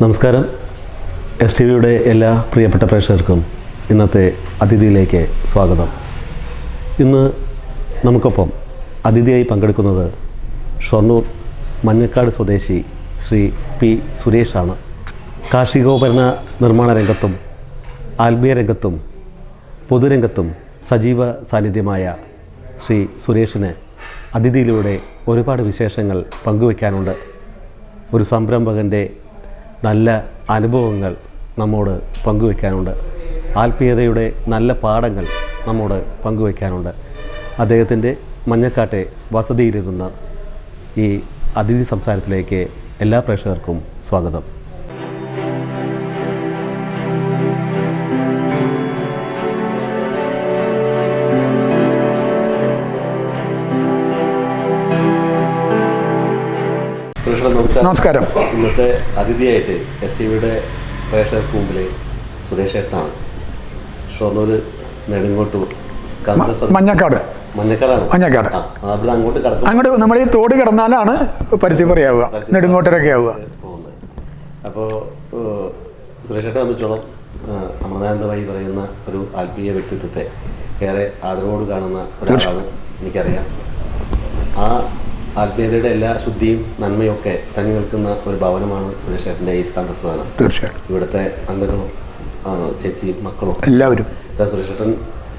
നമസ്കാരം. STVയുടെ എല്ലാ പ്രിയപ്പെട്ട പ്രേക്ഷകർക്കും ഇന്നത്തെ അതിഥിയിലേക്ക് സ്വാഗതം. ഇന്ന് നമുക്കൊപ്പം അതിഥിയായി പങ്കെടുക്കുന്നത് ഷൊർണൂർ മഞ്ഞക്കാട് സ്വദേശി ശ്രീ പി സുരേഷാണ്. കാർഷികോപകരണ നിർമ്മാണ രംഗത്തും ആത്മീയ രംഗത്തും പൊതുരംഗത്തും സജീവ സാന്നിധ്യമായ ശ്രീ സുരേഷിന് അതിഥിയിലൂടെ ഒരുപാട് വിശേഷങ്ങൾ പങ്കുവയ്ക്കാനുണ്ട്. ഒരു സംരംഭകൻ്റെ നല്ല അനുഭവങ്ങൾ നമ്മോട് പങ്കുവയ്ക്കാനുണ്ട്. ആത്മീയതയുടെ നല്ല പാഠങ്ങൾ നമ്മോട് പങ്കുവയ്ക്കാനുണ്ട്. അദ്ദേഹത്തിൻ്റെ മഞ്ഞക്കാട്ടെ വസതിയിലിരുന്ന് ഈ അതിഥി സംസാരത്തിലേക്ക് എല്ലാ പ്രേക്ഷകർക്കും സ്വാഗതം. നമസ്കാരം. ഇന്നത്തെ അതിഥിയായിട്ട് STVയുടെ പ്രേക്ഷകർക്ക് മുമ്പിൽ സുരേഷ് ഏട്ടനാണ്. ഷൊർണൂർ നെടുങ്കോട്ടൂർ മഞ്ഞക്കാട്. അവിടെ അങ്ങോട്ട് നമ്മൾ ഈ തോട് കിടന്നാലാണ് പരുത്തിപ്പറയാവുക, നെടുങ്കോട്ടരൊക്കെ ആവുക. അപ്പോൾ സുരേഷ് ഏട്ടനെ സംബന്ധിച്ചോളം അമൃതാനന്ദമായി പറയുന്ന ഒരു ആത്മീയ വ്യക്തിത്വത്തെ ഏറെ ആദരവോട് കാണുന്ന ഒരാളാണ് എനിക്കറിയാം. ആ ആത്മീയതയുടെ എല്ലാ ശുദ്ധിയും നന്മയൊക്കെ തങ്ങി നിൽക്കുന്ന ഒരു ഭവനമാണ് സുരേഷ് ഏട്ടൻ്റെ ഈ സ്കന്ദസ്ഥാനം. തീർച്ചയായിട്ടും ഇവിടുത്തെ അംഗങ്ങളും ചേച്ചിയും മക്കളും എല്ലാവരും സുരേഷ് ഏട്ടൻ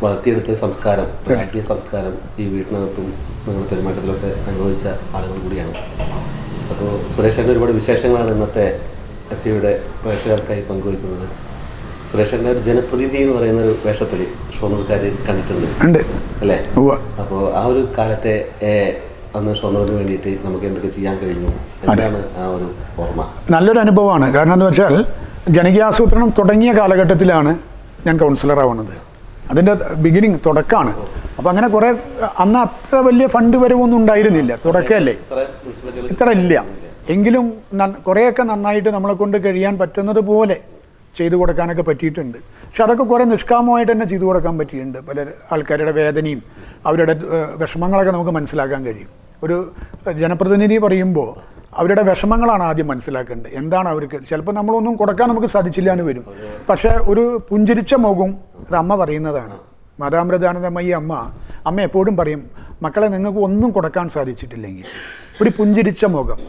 വളർത്തിയെടുത്ത സംസ്കാരം, ആത്മീയ സംസ്കാരം ഈ വീട്ടിനകത്തും നിങ്ങളുടെ പെരുമാറ്റത്തിലൊക്കെ അനുഭവിച്ച ആളുകൾ കൂടിയാണ്. അപ്പോൾ സുരേഷ് ഏട്ടൻ്റെ ഒരുപാട് വിശേഷങ്ങളാണ് ഇന്നത്തെ STVയുടെ പ്രേക്ഷകർക്കായി പങ്കുവയ്ക്കുന്നത്. സുരേഷ് ഏട്ടൻ്റെ ഒരു ജനപ്രതിനിധി എന്ന് പറയുന്ന ഒരു വേഷത്തിൽ ഷൊർണൂർക്കാർ കണ്ടിട്ടുണ്ട് അല്ലേ? അപ്പോൾ ആ ഒരു കാലത്തെ അന്ന് ഷൊർണൂരിന് വേണ്ടിയിട്ട് നമുക്ക് എന്തൊക്കെ ചെയ്യാൻ കഴിഞ്ഞു, എന്താണ് ആ ഒരു ഓർമ്മ? നല്ലൊരു അനുഭവമാണ്. കാരണം എന്താ വെച്ചാൽ ജനകീയാസൂത്രണം തുടങ്ങിയ കാലഘട്ടത്തിലാണ് ഞാൻ കൗൺസിലറാവുന്നത്. അതിൻ്റെ ബിഗിനിങ് തുടക്കമാണ്. അപ്പോൾ അങ്ങനെ കുറേ അന്ന് അത്ര വലിയ ഫണ്ട് വരവൊന്നും ഉണ്ടായിരുന്നില്ല, തുടക്കമല്ലേ, ഇത്ര ഇല്ല. എങ്കിലും കുറേയൊക്കെ നന്നായിട്ട് നമ്മളെ കൊണ്ട് കഴിയാൻ പറ്റുന്നത് പോലെ ചെയ്തു കൊടുക്കാനൊക്കെ പറ്റിയിട്ടുണ്ട്. പക്ഷെ അതൊക്കെ കുറേ നിഷ്കാമമായിട്ട് തന്നെ ചെയ്തു കൊടുക്കാൻ പറ്റിയിട്ടുണ്ട്. പല ആൾക്കാരുടെ വേദനയും അവരുടെ വിഷമങ്ങളൊക്കെ നമുക്ക് മനസ്സിലാക്കാൻ കഴിയും. ഒരു ജനപ്രതിനിധി പറയുമ്പോൾ അവരുടെ വിഷമങ്ങളാണ് ആദ്യം മനസ്സിലാക്കേണ്ടത്. എന്താണ് അവർക്ക്, ചിലപ്പോൾ നമ്മളൊന്നും കൊടുക്കാൻ നമുക്ക് സാധിച്ചില്ല എന്ന് വരും. പക്ഷേ ഒരു പുഞ്ചിരിച്ച മുഖം, അത് അമ്മ പറയുന്നതാണ്. മാതാമൃതാനന്ദമയി അമ്മ എപ്പോഴും പറയും, മക്കളെ നിങ്ങൾക്ക് ഒന്നും കൊടുക്കാൻ സാധിച്ചിട്ടില്ലെങ്കിൽ ഒരു പുഞ്ചിരിച്ച മുഖം,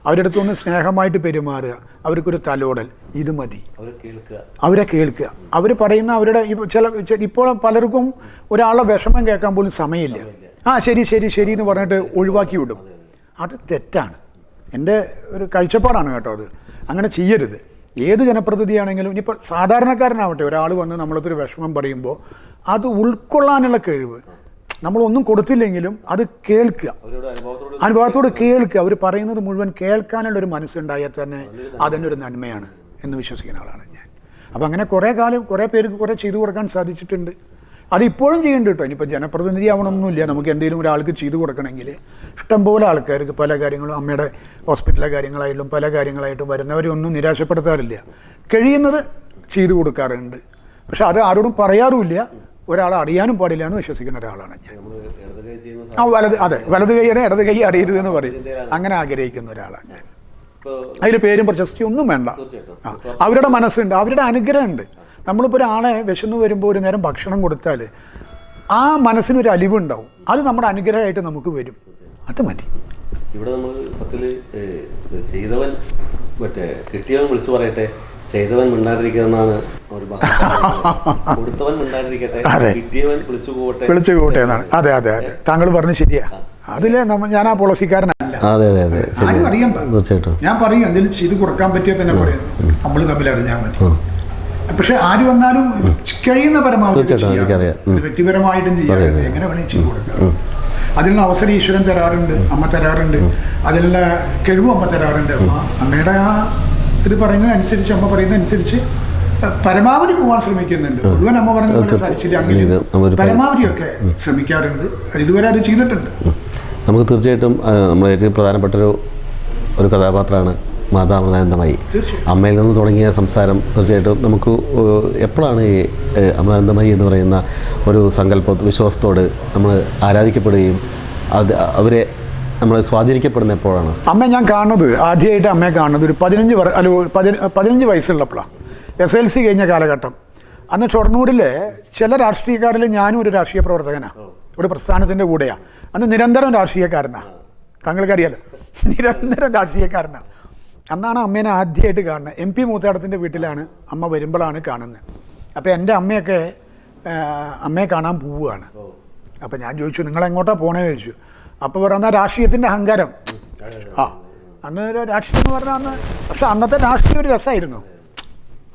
അവരുടെ അടുത്തൊന്ന് സ്നേഹമായിട്ട് പെരുമാറുക, അവർക്കൊരു തലോടൽ, ഇത് മതി. അവരെ കേൾക്കുക. അവർ പറയുന്ന അവരുടെ ഇപ്പോൾ പലർക്കും ഒരാളുടെ വിഷമം കേൾക്കാൻ പോലും സമയമില്ല. ശരി ശരി ശരി എന്ന് പറഞ്ഞിട്ട് ഒഴിവാക്കി വിടും. അത് തെറ്റാണ്. എൻ്റെ ഒരു കാഴ്ചപ്പാടാണ് കേട്ടോ അത്. അങ്ങനെ ചെയ്യരുത്. ഏത് ജനപ്രതിനിധിയാണെങ്കിലും, ഇനിയിപ്പോൾ സാധാരണക്കാരനാവട്ടെ, ഒരാൾ വന്ന് നമ്മളൊരു വിഷമം പറയുമ്പോൾ അത് ഉൾക്കൊള്ളാനുള്ള കഴിവ്, നമ്മളൊന്നും കൊടുത്തില്ലെങ്കിലും അത് കേൾക്കുക, അനുഭവത്തോട് കേൾക്കുക. അവർ പറയുന്നത് മുഴുവൻ കേൾക്കാനുള്ളൊരു മനസ്സുണ്ടായാൽ തന്നെ അതിൻ്റെ ഒരു നന്മയാണ് എന്ന് വിശ്വസിക്കുന്ന ആളാണ് ഞാൻ. അപ്പോൾ അങ്ങനെ കുറേ പേർക്ക് കുറേ ചെയ്തു കൊടുക്കാൻ സാധിച്ചിട്ടുണ്ട്. അതിപ്പോഴും ചെയ്യുന്നുണ്ട് കേട്ടോ. ഇനിയിപ്പോൾ ജനപ്രതിനിധി ആവണമെന്നില്ല. നമുക്ക് എന്തെങ്കിലും ഒരാൾക്ക് ചെയ്തു കൊടുക്കണമെങ്കിൽ ഇഷ്ടംപോലെ ആൾക്കാർക്ക് പല കാര്യങ്ങളും, അമ്മയുടെ ഹോസ്പിറ്റലിലെ കാര്യങ്ങളായിട്ടും പല കാര്യങ്ങളായിട്ടും വരുന്നവരെയൊന്നും നിരാശപ്പെടുത്താറില്ല. കഴിയുന്നത് ചെയ്തു കൊടുക്കാറുണ്ട്. പക്ഷെ അത് ആരോടും പറയാറുമില്ല, ഒരാളെ അറിയാനും പാടില്ല എന്ന് വിശ്വസിക്കുന്ന ഒരാളാണ് ഞാൻ. വലത് കൈയുടെ ഇടത് കൈ അറിയരുതെന്ന് പറയും. അങ്ങനെ ആഗ്രഹിക്കുന്ന ഒരാളാണ് ഞാൻ. അതിൽ പേരും പ്രശസ്തി ഒന്നും വേണ്ട. അവരുടെ മനസ്സുണ്ട്, അവരുടെ അനുഗ്രഹമുണ്ട്. നമ്മളിപ്പോൾ ഒരാളെ വിശന്നു വരുമ്പോൾ ഒരു നേരം ഭക്ഷണം കൊടുത്താൽ ആ മനസ്സിനൊരു അലിവുണ്ടാവും. അത് നമ്മുടെ അനുഗ്രഹമായിട്ട് നമുക്ക് വരും. അത് മതി. ഇവിടെ നമ്മൾ സത്യത്തിൽ ചെയ്തവൻ കിട്ടിയവൻ വിളിച്ചു പറയട്ടെ, ചെയ്തവൻ മിണ്ടാണ്ടിരിക്കുന്നതാണ് ഒരു കൊടുത്തവൻ മിണ്ടാണ്ടിരിക്കട്ടെ, കിട്ടിയവൻ വിളിച്ചു പോകട്ടെ എന്നാണ്. അതെ അതെ അതെ, താങ്കൾ പറഞ്ഞ് ശരിയാ. അതിലെ ഞാൻ ആ പോളിസിക്കാരനല്ല. ഞാൻ പറയും എന്തെങ്കിലും ചെയ്ത് കൊടുക്കാൻ പറ്റിയാൽ തന്നെ പറയും, നമ്മൾ തമ്മിൽ അറിഞ്ഞാൽ മതി. പക്ഷെ ആര് വന്നാലും കഴിയുന്ന പരമാവധി വ്യക്തിപരമായിട്ടും ചെയ്യാറുണ്ട്. എങ്ങനെ വേണമെങ്കിൽ ചെയ്ത് കൊടുക്കാം. അതിനുള്ള അവസരം ഈശ്വരൻ തരാറുണ്ട്, അമ്മ തരാറുണ്ട്. അതിനുള്ള കഴിവും അമ്മ തരാറുണ്ട്. അമ്മയുടെ ആ ഇത് പറയുന്നതനുസരിച്ച്, അമ്മ പറയുന്നതനുസരിച്ച് പരമാവധി പോകാൻ ശ്രമിക്കുന്നുണ്ട്. മുഴുവൻ അമ്മ പറഞ്ഞ പോലെ സാധിച്ചില്ല, അങ്ങനെ പരമാവധിയൊക്കെ ശ്രമിക്കാറുണ്ട്. ഇതുവരെ അത് ചെയ്തിട്ടുണ്ട്. നമുക്ക് തീർച്ചയായിട്ടും നമ്മുടെ ഏറ്റവും പ്രധാനപ്പെട്ട ഒരു കഥാപാത്രമാണ് മാതാമൃതാനന്ദമയി. അമ്മയിൽ നിന്ന് തുടങ്ങിയ സംസാരം തീർച്ചയായിട്ടും നമുക്ക് എപ്പോഴാണ് ഈ അമൃതാനന്ദമയി എന്ന് പറയുന്ന ഒരു സങ്കല്പ വിശ്വാസത്തോട് നമ്മൾ ആരാധിക്കപ്പെടുകയും അവരെ നമ്മൾ സ്വാധീനിക്കപ്പെടുന്നത് എപ്പോഴാണ്? അമ്മ ഞാൻ കാണുന്നത് ആദ്യമായിട്ട് അമ്മയെ കാണുന്നത് ഒരു 15 വയസ്സുള്ളപ്പോഴാണ്. SLC കഴിഞ്ഞ കാലഘട്ടം. അന്ന് ഷൊർണൂരിലെ ചില രാഷ്ട്രീയക്കാരിൽ ഞാനും ഒരു രാഷ്ട്രീയ പ്രവർത്തകനാണ്, ഒരു പ്രസ്ഥാനത്തിൻ്റെ കൂടെയാണ്. അന്ന് നിരന്തരം രാഷ്ട്രീയക്കാരനാണ്, താങ്കൾക്കറിയാലോ, നിരന്തരം രാഷ്ട്രീയക്കാരനാണ്. അന്നാണ് അമ്മേനെ ആദ്യമായിട്ട് കാണുന്നത്. MP മൂത്താടത്തിൻ്റെ വീട്ടിലാണ് അമ്മ വരുമ്പോഴാണ് കാണുന്നത്. അപ്പോൾ എൻ്റെ അമ്മയൊക്കെ അമ്മയെ കാണാൻ പോവുകയാണ്. അപ്പോൾ ഞാൻ ചോദിച്ചു, നിങ്ങളെങ്ങോട്ടാണ് പോകണേ ചോദിച്ചു. അപ്പോൾ പറഞ്ഞാൽ രാഷ്ട്രീയത്തിൻ്റെ അഹങ്കാരം. അന്ന് രാഷ്ട്രീയം എന്ന് പറഞ്ഞാൽ അന്ന്, പക്ഷെ അന്നത്തെ രാഷ്ട്രീയം ഒരു രസമായിരുന്നു,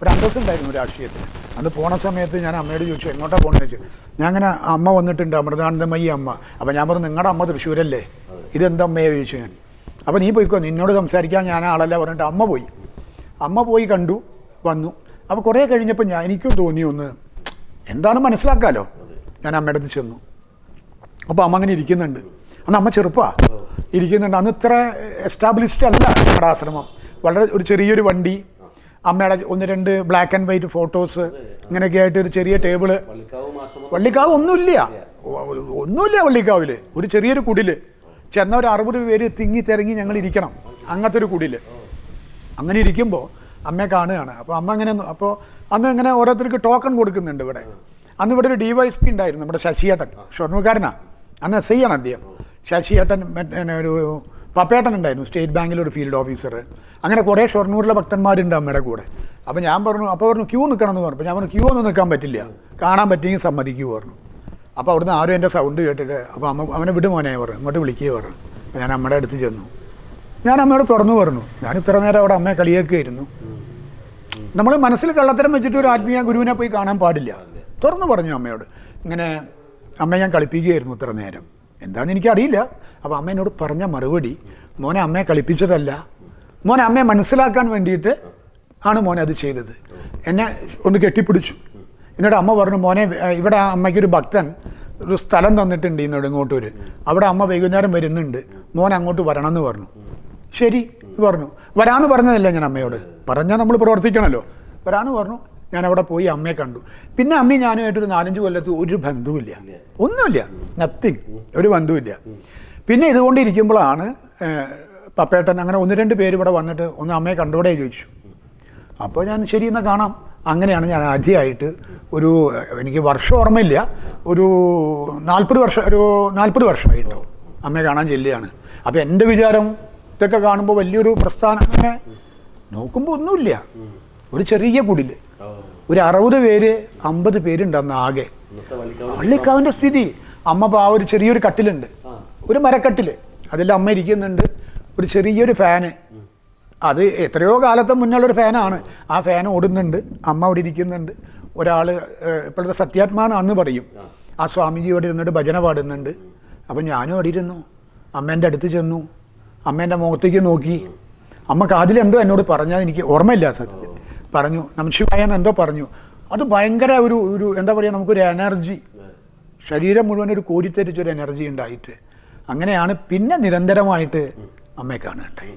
ഒരു അന്തസ്സുണ്ടായിരുന്നു രാഷ്ട്രീയത്തിന്. അന്ന് പോണ സമയത്ത് ഞാൻ അമ്മയോട് ചോദിച്ചു, എങ്ങോട്ടാണ് പോകണമെന്ന് ചോദിച്ചു. ഞാൻ അങ്ങനെ, അമ്മ വന്നിട്ടുണ്ട്, അമൃതാനന്ദമയി അമ്മ. അപ്പോൾ ഞാൻ പറഞ്ഞു, നിങ്ങളുടെ അമ്മ തൃശ്ശൂരല്ലേ, ഇതെന്താ അമ്മയെ ചോദിച്ചു ഞാൻ. അപ്പോൾ നീ പോയിക്കോ, നിന്നോട് സംസാരിക്കാൻ ഞാൻ ആളല്ല പറഞ്ഞിട്ട് അമ്മ പോയി കണ്ടു വന്നു. അപ്പോൾ കുറേ കഴിഞ്ഞപ്പോൾ എനിക്കും തോന്നി ഒന്ന് എന്താണ് മനസ്സിലാക്കാമല്ലോ. ഞാൻ അമ്മയുടെ അടുത്ത് ചെന്നു. അപ്പോൾ അമ്മ അങ്ങനെ ഇരിക്കുന്നുണ്ട്. അന്ന് അമ്മ ചെറുപ്പമാണ് ഇരിക്കുന്നുണ്ട്. അന്ന് ഇത്ര എസ്റ്റാബ്ലിഷ്ഡ് അല്ല നമ്മുടെ ആശ്രമം. വളരെ ഒരു ചെറിയൊരു വണ്ടി, അമ്മയുടെ 1-2 ബ്ലാക്ക് ആൻഡ് വൈറ്റ് ഫോട്ടോസ്, ഇങ്ങനെയൊക്കെ ആയിട്ട് ഒരു ചെറിയ ടേബിള്. വള്ളിക്കാവ് ഒന്നുമില്ല വള്ളിക്കാവിൽ. ഒരു ചെറിയൊരു കുടിൽ ചെന്ന ഒരു 60 പേര് തിങ്ങി തിരങ്ങി ഞങ്ങൾ ഇരിക്കണം, അങ്ങനത്തെ ഒരു കുടിൽ. അങ്ങനെ ഇരിക്കുമ്പോൾ അമ്മയെ കാണുകയാണ്. അപ്പോൾ അമ്മ അങ്ങനെ, അപ്പോൾ അന്ന് ഇങ്ങനെ ഓരോരുത്തർക്ക് ടോക്കൺ കൊടുക്കുന്നുണ്ട് ഇവിടെ. അന്ന് ഇവിടെ ഒരു DYSP ഉണ്ടായിരുന്നു, നമ്മുടെ ശശിയേട്ടൻ, ഷൊർണൂർക്കാരനാണ്. അന്ന് SI ആണ് അദ്ദേഹം. ശശിയേട്ടൻ, ഒരു പപ്പേട്ടൻ ഉണ്ടായിരുന്നു, സ്റ്റേറ്റ് ബാങ്കിലൊരു ഫീൽഡ് ഓഫീസർ. അങ്ങനെ കുറേ ഷൊർണൂരിലെ ഭക്തന്മാരുണ്ട് അമ്മയുടെ കൂടെ. അപ്പോൾ ഞാൻ പറഞ്ഞു ക്യൂ നിൽക്കണം എന്ന് പറഞ്ഞു. അപ്പോൾ ഞാൻ പറഞ്ഞു, ക്യൂ ഒന്നും നിൽക്കാൻ പറ്റില്ല, കാണാൻ പറ്റിയെങ്കിൽ സമ്മതിക്കൂ പറഞ്ഞു. അപ്പോൾ അവിടുന്ന് ആരും എൻ്റെ സൗണ്ട് കേട്ടിട്ട്, അപ്പോൾ അവനെ വിട് മോനെ പറഞ്ഞു, ഇങ്ങോട്ട് വിളിക്കുക പറഞ്ഞു. അപ്പോൾ ഞാൻ അമ്മയുടെ അടുത്ത് ചെന്നു. ഞാൻ അമ്മയോട് തുറന്നു പറഞ്ഞു, ഞാൻ ഇത്ര നേരം അവിടെ അമ്മയെ കളിയാക്കുകയായിരുന്നു. നമ്മൾ മനസ്സിൽ കള്ളത്തരം വെച്ചിട്ട് ഒരു ആത്മീയ ഗുരുവിനെ പോയി കാണാൻ പാടില്ല. തുറന്നു പറഞ്ഞു അമ്മയോട്, ഇങ്ങനെ അമ്മയെ ഞാൻ കളിപ്പിക്കുകയായിരുന്നു ഇത്ര നേരം, എന്താണെന്ന് എനിക്കറിയില്ല. അപ്പോൾ അമ്മ എന്നോട് പറഞ്ഞ മറുപടി, മോനെ അമ്മയെ കളിപ്പിച്ചതല്ല, മോനെ അമ്മയെ മനസ്സിലാക്കാൻ വേണ്ടിയിട്ട് ആണ് മോനെ അത് ചെയ്തത്. എന്നെ ഒന്ന് കെട്ടിപ്പിടിച്ചു. എന്നിട്ട് അമ്മ പറഞ്ഞു, മോനെ ഇവിടെ അമ്മയ്ക്കൊരു ഭക്തൻ ഒരു സ്ഥലം തന്നിട്ടുണ്ട് ഇന്നോട് ഇങ്ങോട്ടൊരു, അവിടെ അമ്മ വൈകുന്നേരം വരുന്നുണ്ട്, മോനെ അങ്ങോട്ട് വരണം എന്ന് പറഞ്ഞു. ശരി പറഞ്ഞു. വരാമെന്ന് പറഞ്ഞതല്ല ഞാൻ അമ്മയോട്, പറഞ്ഞാൽ നമ്മൾ പ്രവർത്തിക്കണമല്ലോ. വരാമെന്ന് പറഞ്ഞു. ഞാൻ അവിടെ പോയി അമ്മയെ കണ്ടു. പിന്നെ അമ്മയും ഞാനുമായിട്ടൊരു 4-5 കൊല്ലത്ത് ഒരു ബന്ധവുമില്ല, ഒന്നുമില്ല, നത്തിങ്, ഒരു ബന്ധവുമില്ല. പിന്നെ ഇതുകൊണ്ടിരിക്കുമ്പോഴാണ് പപ്പേട്ടൻ അങ്ങനെ 1-2 പേര് ഇവിടെ വന്നിട്ട് ഒന്ന് അമ്മയെ കണ്ടോടെ ചോദിച്ചു. അപ്പോൾ ഞാൻ ശരി എന്നാൽ കാണാം. അങ്ങനെയാണ് ഞാൻ ആദ്യമായിട്ട് എനിക്ക് വർഷം ഓർമ്മയില്ല, ഒരു 40 വർഷമായി ഉണ്ടാവും അമ്മയെ കാണാൻ ചെല്ലുകയാണ്. അപ്പോൾ എൻ്റെ വിചാരം ഇതൊക്കെ കാണുമ്പോൾ വലിയൊരു പ്രസ്ഥാനം, അങ്ങനെ നോക്കുമ്പോൾ ഒന്നുമില്ല, ഒരു ചെറിയ കുടിൽ, ഒരു 60 പേര് 50 പേരുണ്ടെന്ന് ആകെ. വള്ളിക്കാവിൻ്റെ സ്ഥിതി, അമ്മ ആ ഒരു ചെറിയൊരു കട്ടിലുണ്ട്, ഒരു മരക്കട്ടിൽ, അതിൽ അമ്മ ഇരിക്കുന്നുണ്ട്, ഒരു ചെറിയൊരു ഫാന്, അത് എത്രയോ കാലത്തെ മുന്നുള്ളൊരു ഫാനാണ്. ആ ഫാൻ ഓടുന്നുണ്ട്, അമ്മ അവിടെ ഇരിക്കുന്നുണ്ട്. ഒരാൾ ഇപ്പോഴത്തെ സത്യാത്മാന്ന് അന്ന് പറയും, ആ സ്വാമിജി അവിടെ ഇരുന്നിട്ട് ഭജന പാടുന്നുണ്ട്. അപ്പം ഞാനും അവിടെ ഇരുന്നു. അമ്മേൻ്റെ അടുത്ത് ചെന്നു, അമ്മേൻ്റെ മുഖത്തേക്ക് നോക്കി. അമ്മ കാതിൽ എന്തോ എന്നോട് പറഞ്ഞാൽ എനിക്ക് ഓർമ്മയില്ല, സത്യത്തിൽ പറഞ്ഞു, നമശിവായ എന്തോ പറഞ്ഞു. അത് ഭയങ്കര ഒരു എന്താ പറയുക, നമുക്കൊരു എനർജി, ശരീരം മുഴുവൻ ഒരു കോരിത്തരിച്ചൊരു എനർജി ഉണ്ടായിട്ട് അങ്ങനെയാണ് പിന്നെ നിരന്തരമായിട്ട് അമ്മയെ കാണുകയുണ്ടായി.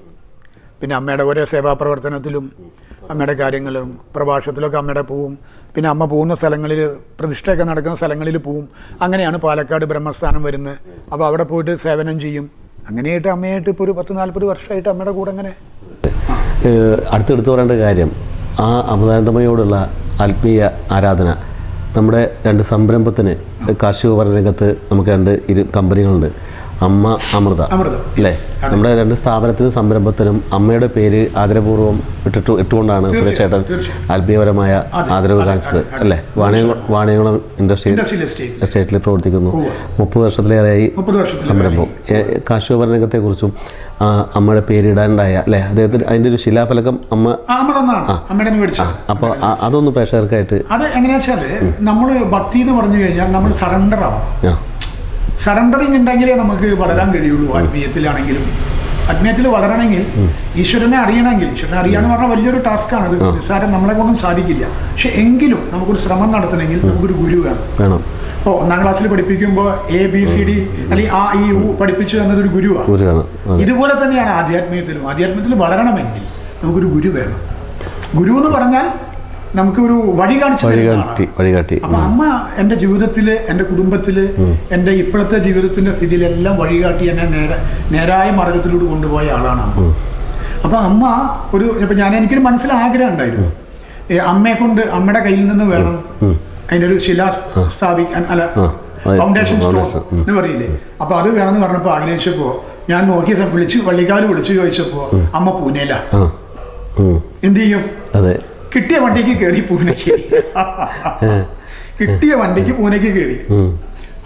പിന്നെ അമ്മയുടെ ഓരോ സേവാപ്രവർത്തനത്തിലും അമ്മയുടെ കാര്യങ്ങളും പ്രഭാഷണത്തിലൊക്കെ അമ്മയുടെ പോവും. പിന്നെ അമ്മ പോകുന്ന സ്ഥലങ്ങളിൽ, പ്രതിഷ്ഠയൊക്കെ നടക്കുന്ന സ്ഥലങ്ങളിൽ പോവും. അങ്ങനെയാണ് പാലക്കാട് ബ്രഹ്മസ്ഥാനം വരുന്നത്. അപ്പോൾ അവിടെ പോയിട്ട് സേവനം ചെയ്യും. അങ്ങനെയായിട്ട് അമ്മയായിട്ട് ഇപ്പോൾ ഒരു 10-40 വർഷമായിട്ട് അമ്മയുടെ കൂടെ അങ്ങനെ. അടുത്തെടുത്ത് പറയേണ്ട കാര്യം, ആ അമൃതാനന്ദമയോടുള്ള ആത്മീയ ആരാധന നമ്മുടെ 2 സംരംഭത്തിന് കാർഷിക രംഗത്ത് നമുക്ക് 2 കമ്പനികളുണ്ട്. അമ്മ അമൃത അല്ലേ, നമ്മുടെ 2 സ്ഥാപനത്തിനും സംരംഭത്തിനും അമ്മയുടെ പേര് ആദരപൂർവ്വം ഇട്ടുകൊണ്ടാണ് സുരേഷ് ചേട്ടൻ ആത്മീയപരമായ ആദരവ് കാണിച്ചത് അല്ലേ. വാണിയംകുളം ഇൻഡസ്ട്രിയൽ എസ്റ്റേറ്റിൽ പ്രവർത്തിക്കുന്നു. 30 വർഷത്തിലേറെയായി സംരംഭം. കാർഷിക രംഗത്തെക്കുറിച്ചും അമ്മയുടെ പേരിടാനുണ്ടായ അല്ലേ, അദ്ദേഹത്തിന് അതിൻ്റെ ഒരു ശിലാഫലകം അമ്മ. അപ്പോൾ അതൊന്ന് പ്രേക്ഷകർക്കായിട്ട്. അത് എങ്ങനെയാ വെച്ചാൽ, നമ്മൾ ഭക്തി എന്ന് പറഞ്ഞു കഴിഞ്ഞാൽ നമ്മൾ സറണ്ടർ ആവും. സറണ്ടറിങ് ഉണ്ടെങ്കിലേ നമുക്ക് വളരാൻ കഴിയുള്ളൂ. ആത്മീയത്തിലാണെങ്കിലും, ആത്മീയത്തിൽ വളരണമെങ്കിൽ, ഈശ്വരനെ അറിയണമെങ്കിൽ, ഈശ്വരനെ അറിയാന്ന് പറഞ്ഞാൽ വലിയൊരു ടാസ്ക്കാണ്. അത് നിസ്സാരം നമ്മളെ കൊണ്ടും സാധിക്കില്ല. പക്ഷെ എങ്കിലും നമുക്കൊരു ശ്രമം നടത്തണമെങ്കിൽ നമുക്കൊരു ഗുരു വേണം. ഇപ്പോൾ 1ാം ക്ലാസ്സിൽ പഠിപ്പിക്കുമ്പോൾ ABCD അല്ലെങ്കിൽ A E U പഠിപ്പിച്ചു തന്നതൊരു ഗുരുവാണ്. ഇതുപോലെ തന്നെയാണ് ആധ്യാത്മികത്തിലും. ആധ്യാത്മികത്തിൽ വളരണമെങ്കിൽ നമുക്കൊരു ഗുരു വേണം. ഗുരു എന്ന് പറഞ്ഞാൽ നമുക്കൊരു വഴി കാണിച്ചു വഴികാട്ടി. അപ്പൊ അമ്മ എൻ്റെ ജീവിതത്തില്, എൻ്റെ കുടുംബത്തില്, എൻ്റെ ഇപ്പോഴത്തെ ജീവിതത്തിന്റെ സ്ഥിതിയിലെല്ലാം വഴികാട്ടി എന്നെ നേരായ മാർഗത്തിലൂടെ കൊണ്ടുപോയ ആളാണ് അമ്മ. അപ്പൊ അമ്മ ഇപ്പൊ എനിക്കൊരു മനസ്സിൽ ആഗ്രഹം ഉണ്ടായിരുന്നു, അമ്മയെ കൊണ്ട് അമ്മയുടെ കയ്യിൽ നിന്ന് വേണം അതിൻ്റെ ഒരു ശിലാ സ്ഥാപിക്കാൻ, അല്ല ഫൗണ്ടേഷൻ സ്റ്റോൺ എന്ന് പറയില്ലേ, അപ്പൊ അത് വേണമെന്ന് പറഞ്ഞപ്പോൾ ആഗ്രഹിച്ചപ്പോ ഞാൻ നോക്കിയ വള്ളിക്കാല് വിളിച്ചു ചോദിച്ചപ്പോ അമ്മ പൂനെയില. എന്ത് ചെയ്യും? കിട്ടിയ വണ്ടിക്ക് കയറി പൂനെക്ക്, കിട്ടിയ വണ്ടിക്ക് പൂനെക്ക് കയറി.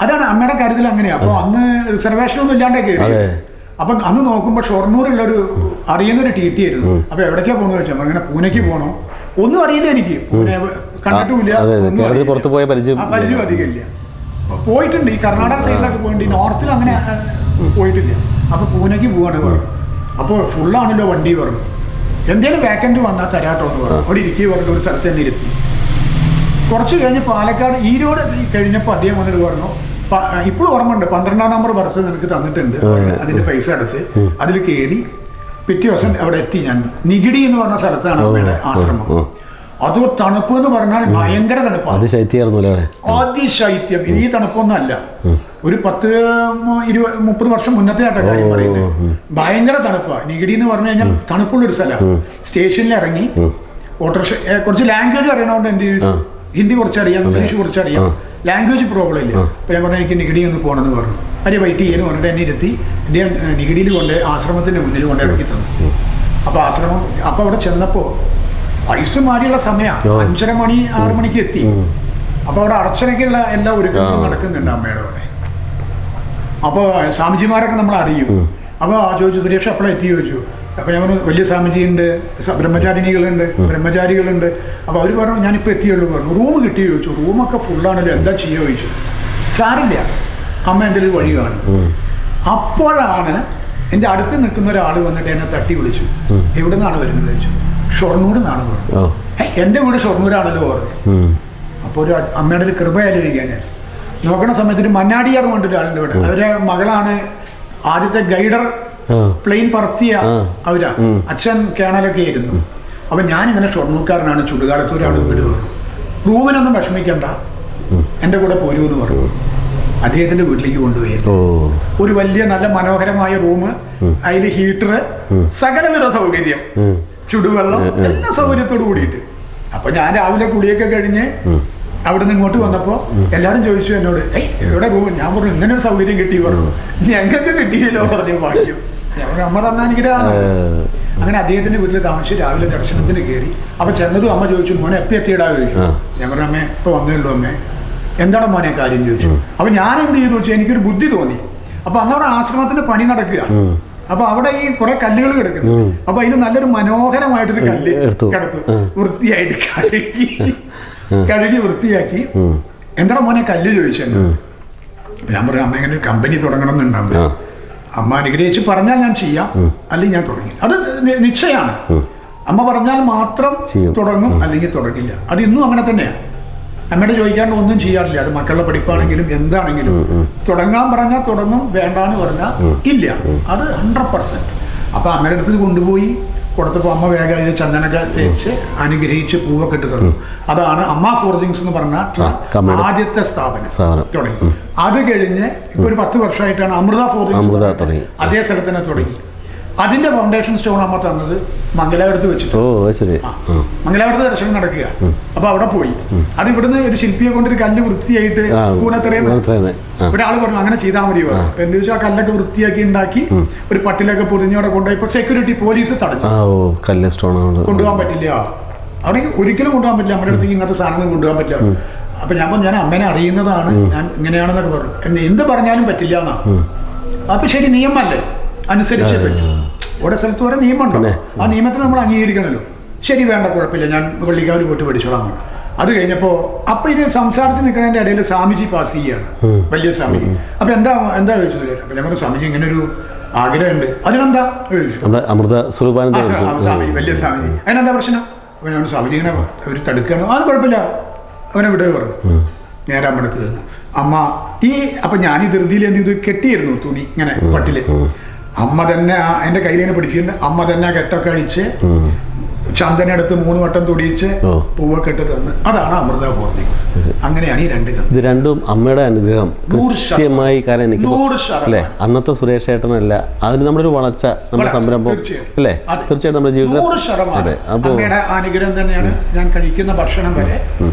അതാണ് അമ്മയുടെ കാര്യത്തിൽ അങ്ങനെയാ. അപ്പൊ അന്ന് റിസർവേഷൻ ഒന്നും ഇല്ലാണ്ടേ കയറി. അപ്പൊ അന്ന് നോക്കുമ്പോ ഷൊർണൂരുള്ളൊരു അറിയുന്നൊരു TT ആയിരുന്നു. അപ്പൊ എവിടേക്കാ പോകുന്ന വെച്ചാൽ അങ്ങനെ പൂനെക്ക് പോകണം, ഒന്നും അറിയില്ല എനിക്ക്, പൂനെ കണ്ടിട്ടുമില്ല, പരിചയം അധികമില്ല. പോയിട്ടുണ്ട് ഈ കർണാടക സൈഡിലൊക്കെ പോയിട്ടുണ്ട്, നോർത്തിൽ അങ്ങനെ പോയിട്ടില്ല. അപ്പൊ പൂനെക്ക് പോവാണ് പറഞ്ഞു. അപ്പോൾ ഫുള്ളാണല്ലോ വണ്ടി പറഞ്ഞു, എന്തെങ്കിലും വേക്കൻറ്റ് വന്നാൽ തരാട്ടോ എന്ന് പറഞ്ഞു. അവിടെ ഇരിക്കുക പറഞ്ഞിട്ട് ഒരു സ്ഥലത്ത് തന്നെ ഇരുത്തി. കുറച്ച് കഴിഞ്ഞ് പാലക്കാട് ഈരോട് കഴിഞ്ഞപ്പോൾ അദ്ദേഹം വന്നിട്ട് പറഞ്ഞു, ഇപ്പോഴും ഓർമ്മയുണ്ട്, 12ാം നമ്പർ ബർത്ത് നിനക്ക് തന്നിട്ടുണ്ട്, അതിന്റെ പൈസ അടച്ച് അതിൽ കയറി. പിറ്റേ ദിവസം അവിടെ എത്തി ഞാൻ. നിഗിഡി എന്ന് പറഞ്ഞ സ്ഥലത്താണ് അമ്മയുടെ ആശ്രമം. അത് തണുപ്പ് എന്ന് പറഞ്ഞാൽ ഭയങ്കര തണുപ്പാണ്, അതിശൈത്യം. ഈ തണുപ്പൊന്നും അല്ല, ഒരു 10-20-30 വർഷം മുന്നത്തെ ആട്ട കാര്യം പറയുന്നത്. ഭയങ്കര തണുപ്പാണ്. നിഗിഡി എന്ന് പറഞ്ഞു കഴിഞ്ഞാൽ തണുപ്പുള്ളൊരു സ്ഥലമാണ്. സ്റ്റേഷനിൽ ഇറങ്ങി ഓട്ടോറിക്ഷ, കുറച്ച് ലാംഗ്വേജ് അറിയണോണ്ട് എന്ത് ചെയ്തു, ഹിന്ദി കുറച്ചറിയാം, ഇംഗ്ലീഷ് കുറച്ചറിയാം, ലാംഗ്വേജ് പ്രോബ്ലം ഇല്ല. അപ്പോൾ ഞാൻ പറഞ്ഞു എനിക്ക് നിഗിഡി ഒന്ന് പോകണമെന്ന് പറഞ്ഞു. അതിന് വെയിറ്റ് ചെയ്യാന്ന് പറഞ്ഞിട്ട് എന്നെ ഇരുത്തി അദ്ദേഹം നിഗിഡിയിൽ കൊണ്ട് ആശ്രമത്തിൻ്റെ മുന്നിൽ കൊണ്ട് ഇറക്കി തന്നു. അപ്പോൾ ആശ്രമം, അപ്പോൾ അവിടെ ചെന്നപ്പോൾ വയസ്സ് മാറിയുള്ള സമയമാണ്, 5:30 മണി 6 മണിക്ക് എത്തി. അപ്പോൾ അവിടെ അർച്ചനയ്ക്കുള്ള എല്ലാ ഒരുക്കങ്ങളും നടക്കുന്നുണ്ട് അമ്മയുടെ അവിടെ. അപ്പോൾ സ്വാമിജിമാരൊക്കെ നമ്മൾ അറിയും. അപ്പോൾ ചോദിച്ചു, സുരേഷ് അപ്പോഴെ എത്തി ചോദിച്ചു. അപ്പോൾ ഞാൻ പറഞ്ഞു വലിയ സ്വാമിജിയുണ്ട്, ബ്രഹ്മചാരികളുണ്ട്. അപ്പോൾ അവർ പറഞ്ഞു ഞാനിപ്പോൾ എത്തിയുള്ളൂ പറഞ്ഞു. റൂം കിട്ടിയോ ചോദിച്ചു. റൂമൊക്കെ ഫുള്ളാണല്ലോ, എന്താ ചെയ്യുക ചോദിച്ചു. സാരില്ല, അമ്മ എന്തെങ്കിലും വഴി കാണും. അപ്പോഴാണ് എൻ്റെ അടുത്ത് നിൽക്കുന്ന ഒരാൾ വന്നിട്ട് എന്നെ തട്ടി വിളിച്ചു. എവിടെ നിന്നാണ് വരുന്നത് ചോദിച്ചു. ഷൊർണൂർ നിന്നാണ് പറഞ്ഞു. എൻ്റെ വീട് ഷൊർണൂരാണല്ലോ പറഞ്ഞു. അപ്പോൾ ഒരു അമ്മയുടെ ഒരു കൃപ ആലോചിക്കാൻ ഞാൻ നോക്കണ സമയത്ത് ഒരു മന്നാടിയാർ കൊണ്ടൊരാളുണ്ട് ഇവിടെ. അവരെ മകളാണ് ആദ്യത്തെ ഗൈഡർ പ്ലെയിൻ പറത്തിയ അവരാ. അച്ഛൻ കേണലൊക്കെ ആയിരുന്നു. അപ്പം ഞാനിങ്ങനെ ഷൊർണൂർക്കാരനാണ്, ചുടുകാലത്തൂരാണ് വീട് പറഞ്ഞു. റൂമിനൊന്നും വിഷമിക്കണ്ട, എൻ്റെ കൂടെ പോരൂന്ന് പറഞ്ഞു. അദ്ദേഹത്തിന്റെ വീട്ടിലേക്ക് കൊണ്ടുപോയി. ഒരു വലിയ നല്ല മനോഹരമായ റൂം, അതിൽ ഹീറ്റർ, സകലവിധ സൗകര്യം, ചുടുവെള്ളം, എല്ലാ സൗകര്യത്തോട് കൂടിയിട്ട്. അപ്പൊ ഞാൻ രാവിലെ കുളിയൊക്കെ കഴിഞ്ഞ് അവിടെ നിന്ന് ഇങ്ങോട്ട് വന്നപ്പോൾ എല്ലാവരും ചോദിച്ചു എന്നോട്, എവിടെ റൂം? ഞാൻ പറഞ്ഞു ഇങ്ങനെ ഒരു സൗകര്യം കിട്ടി പറഞ്ഞു. ഞങ്ങൾക്ക് കിട്ടിയല്ലോ പറഞ്ഞു. ഭാഗ്യം, ഞാൻ പറഞ്ഞു അമ്മ തന്നാ എനിക്കിതാണ്. അങ്ങനെ അദ്ദേഹത്തിന്റെ വീട്ടിൽ താമസിച്ച് രാവിലെ ദർശനത്തിന് കയറി. അപ്പൊ ചെന്നതും അമ്മ ചോദിച്ചു, മോനെ എപ്പോൾ എത്തിയിടാ ചോദിച്ചു. ഞാൻ പറഞ്ഞു അമ്മേ ഇപ്പൊ വന്നേണ്ടോ അമ്മേ, എന്താണ് മോനെ കാര്യം ചോദിച്ചു. അപ്പൊ ഞാൻ എന്ത് ചെയ്തു വെച്ചാൽ എനിക്കൊരു ബുദ്ധി തോന്നി. അപ്പൊ അന്നവിടെ ആശ്രമത്തിന്റെ പണി നടക്കുക. അപ്പൊ അവിടെ ഈ കുറെ കല്ലുകൾ കിടക്കുന്നു. അപ്പൊ അതിന് നല്ലൊരു മനോഹരമായിട്ടൊരു കല്ല് കിടത്തു, വൃത്തിയായിട്ട് കഴുകി വൃത്തിയാക്കി. എന്താണ് മോനെ കല്ല് ചോദിച്ചത്. ഞാൻ പറഞ്ഞു അമ്മ ഇങ്ങനെ ഒരു കമ്പനി തുടങ്ങണം എന്നുണ്ടാവും. അമ്മ അനുഗ്രഹിച്ച് പറഞ്ഞാൽ ഞാൻ ചെയ്യാം, അല്ലെങ്കിൽ ഞാൻ തുടങ്ങി. അത് നിശ്ചയമാണ്. അമ്മ പറഞ്ഞാൽ മാത്രം തുടങ്ങും, അല്ലെങ്കിൽ തുടങ്ങില്ല. അത് ഇന്നും അങ്ങനെ തന്നെയാണ്. അമ്മയുടെ ചോദിക്കാണ്ട് ഒന്നും ചെയ്യാറില്ല. അത് മക്കളുടെ പഠിപ്പാണെങ്കിലും എന്താണെങ്കിലും തുടങ്ങാൻ പറഞ്ഞാൽ തുടങ്ങും, വേണ്ടാന്ന് പറഞ്ഞാൽ ഇല്ല. അത് 100%. അപ്പൊ അമ്മയുടെ അടുത്ത് കൊണ്ടുപോയി കൊടുത്തപ്പോൾ അമ്മ വേഗം അതിന് ചന്ദനൊക്കെ തേച്ച് അനുഗ്രഹിച്ച് പൂവൊക്കെ ഇട്ട് തന്നു. അതാണ് അമ്മ ഫോർജിങ്സ് എന്ന് പറഞ്ഞ ആദ്യത്തെ സ്ഥാപനം തുടങ്ങി. അത് കഴിഞ്ഞ് ഇപ്പൊ ഒരു 10 വർഷമായിട്ടാണ് അമൃത ഫോർജിങ്സ് അതേ സ്ഥലത്ത് തന്നെ തുടങ്ങി. അതിന്റെ ഫൗണ്ടേഷൻ സ്റ്റോൺ അമ്മ തന്നത് മംഗലാപുരത്ത് വെച്ചിട്ട്. മംഗലാപുരത്ത് ദർശനം നടക്കുക. അപ്പൊ അവിടെ പോയി. അത് ഇവിടുന്ന് ഒരു ശില്പിയെ കൊണ്ടൊരു കല്ല് വൃത്തിയായിട്ട് കൂനത്രയും ഒരാൾ പറഞ്ഞു അങ്ങനെ ചെയ്താൽ മതി പറഞ്ഞു. അപ്പൊ എന്താ വെച്ചാൽ ആ കല്ലൊക്കെ വൃത്തിയാക്കി ഉണ്ടാക്കി ഒരു പട്ടിലൊക്കെ പൊതിഞ്ഞോടെ കൊണ്ടുപോയി. ഇപ്പൊ സെക്യൂരിറ്റി പോലീസ് തടഞ്ഞു, കൊണ്ടുപോകാൻ പറ്റില്ല. അവിടെ ഒരിക്കലും കൊണ്ടുപോകാൻ പറ്റില്ല. നമ്മുടെ അടുത്തേക്ക് ഇങ്ങനത്തെ സാധനങ്ങൾ കൊണ്ടുപോകാൻ പറ്റില്ല. അപ്പൊ ഞാൻ പറഞ്ഞു ഞാൻ അമ്മേനെ അറിയുന്നതാണ്, ഞാൻ ഇങ്ങനെയാണെന്നൊക്കെ പറഞ്ഞു. എന്ത് പറഞ്ഞാലും പറ്റില്ല എന്നാ. അപ്പൊ ശരി, നിയമല്ലേ, അനുസരിച്ചേ പറ്റും. ഓരോ സ്ഥലത്ത് ഓരോ നിയമമുണ്ടോ, ആ നിയമത്തിന് നമ്മൾ അംഗീകരിക്കണമല്ലോ. ശരി, വേണ്ട, കുഴപ്പമില്ല, ഞാൻ പള്ളിക്കാവിൽ പോയിട്ട് പഠിച്ചോളാം. അത് കഴിഞ്ഞപ്പോൾ അപ്പം ഇത് സംസാരത്തിൽ നിൽക്കുന്നതിൻ്റെ ഇടയിൽ സ്വാമിജി പാസ് ചെയ്യാണ്, വലിയ സ്വാമിജി. അപ്പം എന്താ ചോദിച്ചു. അപ്പം ഞാൻ പറഞ്ഞു സ്വാമിജി ഇങ്ങനെ ഒരു ആഗ്രഹമുണ്ട്. അതിനെന്താ ചോദിച്ചു. സ്വാമിജി, വലിയ സ്വാമിജി, അതിനെന്താ പ്രശ്നം. അപ്പോൾ ഞാൻ സ്വാമിജി ഇങ്ങനെ അവർ തടുക്കുകയാണ്. അത് കുഴപ്പമില്ല, അവനെ വിടുക പറഞ്ഞു. നേരെ അമ്മ അടുത്ത് തന്നു. അമ്മ അപ്പം ഞാൻ ഈ ധൃതിയിൽ എന്ത് ചെയ്തു, കെട്ടിയിരുന്നു തുണി ഇങ്ങനെ പട്ടില്. അമ്മ തന്നെ എൻ്റെ കയ്യിൽ ഇങ്ങനെ പിടിച്ചിട്ടുണ്ട്. അമ്മ തന്നെ കെട്ടൊക്കെ അഴിച്ച് ചന്ദനെടുത്ത് 3 വട്ടം തൊടിയിച്ച് പൂവൊക്കെ ഇട്ട് തന്ന് അതാണ് അമൃത ഫോർജിങ്സ്. അങ്ങനെയാണ് ഈ 2 ഇത് രണ്ടും അമ്മയുടെ അനുഗ്രഹം കൃത്യമായി. കാരണം എനിക്ക് അല്ലേ അന്നത്തെ സുരേഷ് ഏട്ടനല്ല, അതിന് നമ്മുടെ ഒരു വളർച്ച, നമ്മുടെ സംരംഭം അല്ലേ, തീർച്ചയായിട്ടും നമ്മുടെ ജീവിതം അമ്മയുടെ അനുഗ്രഹം തന്നെയാണ്. ഞാൻ കഴിക്കുന്ന ഭക്ഷണം വരെ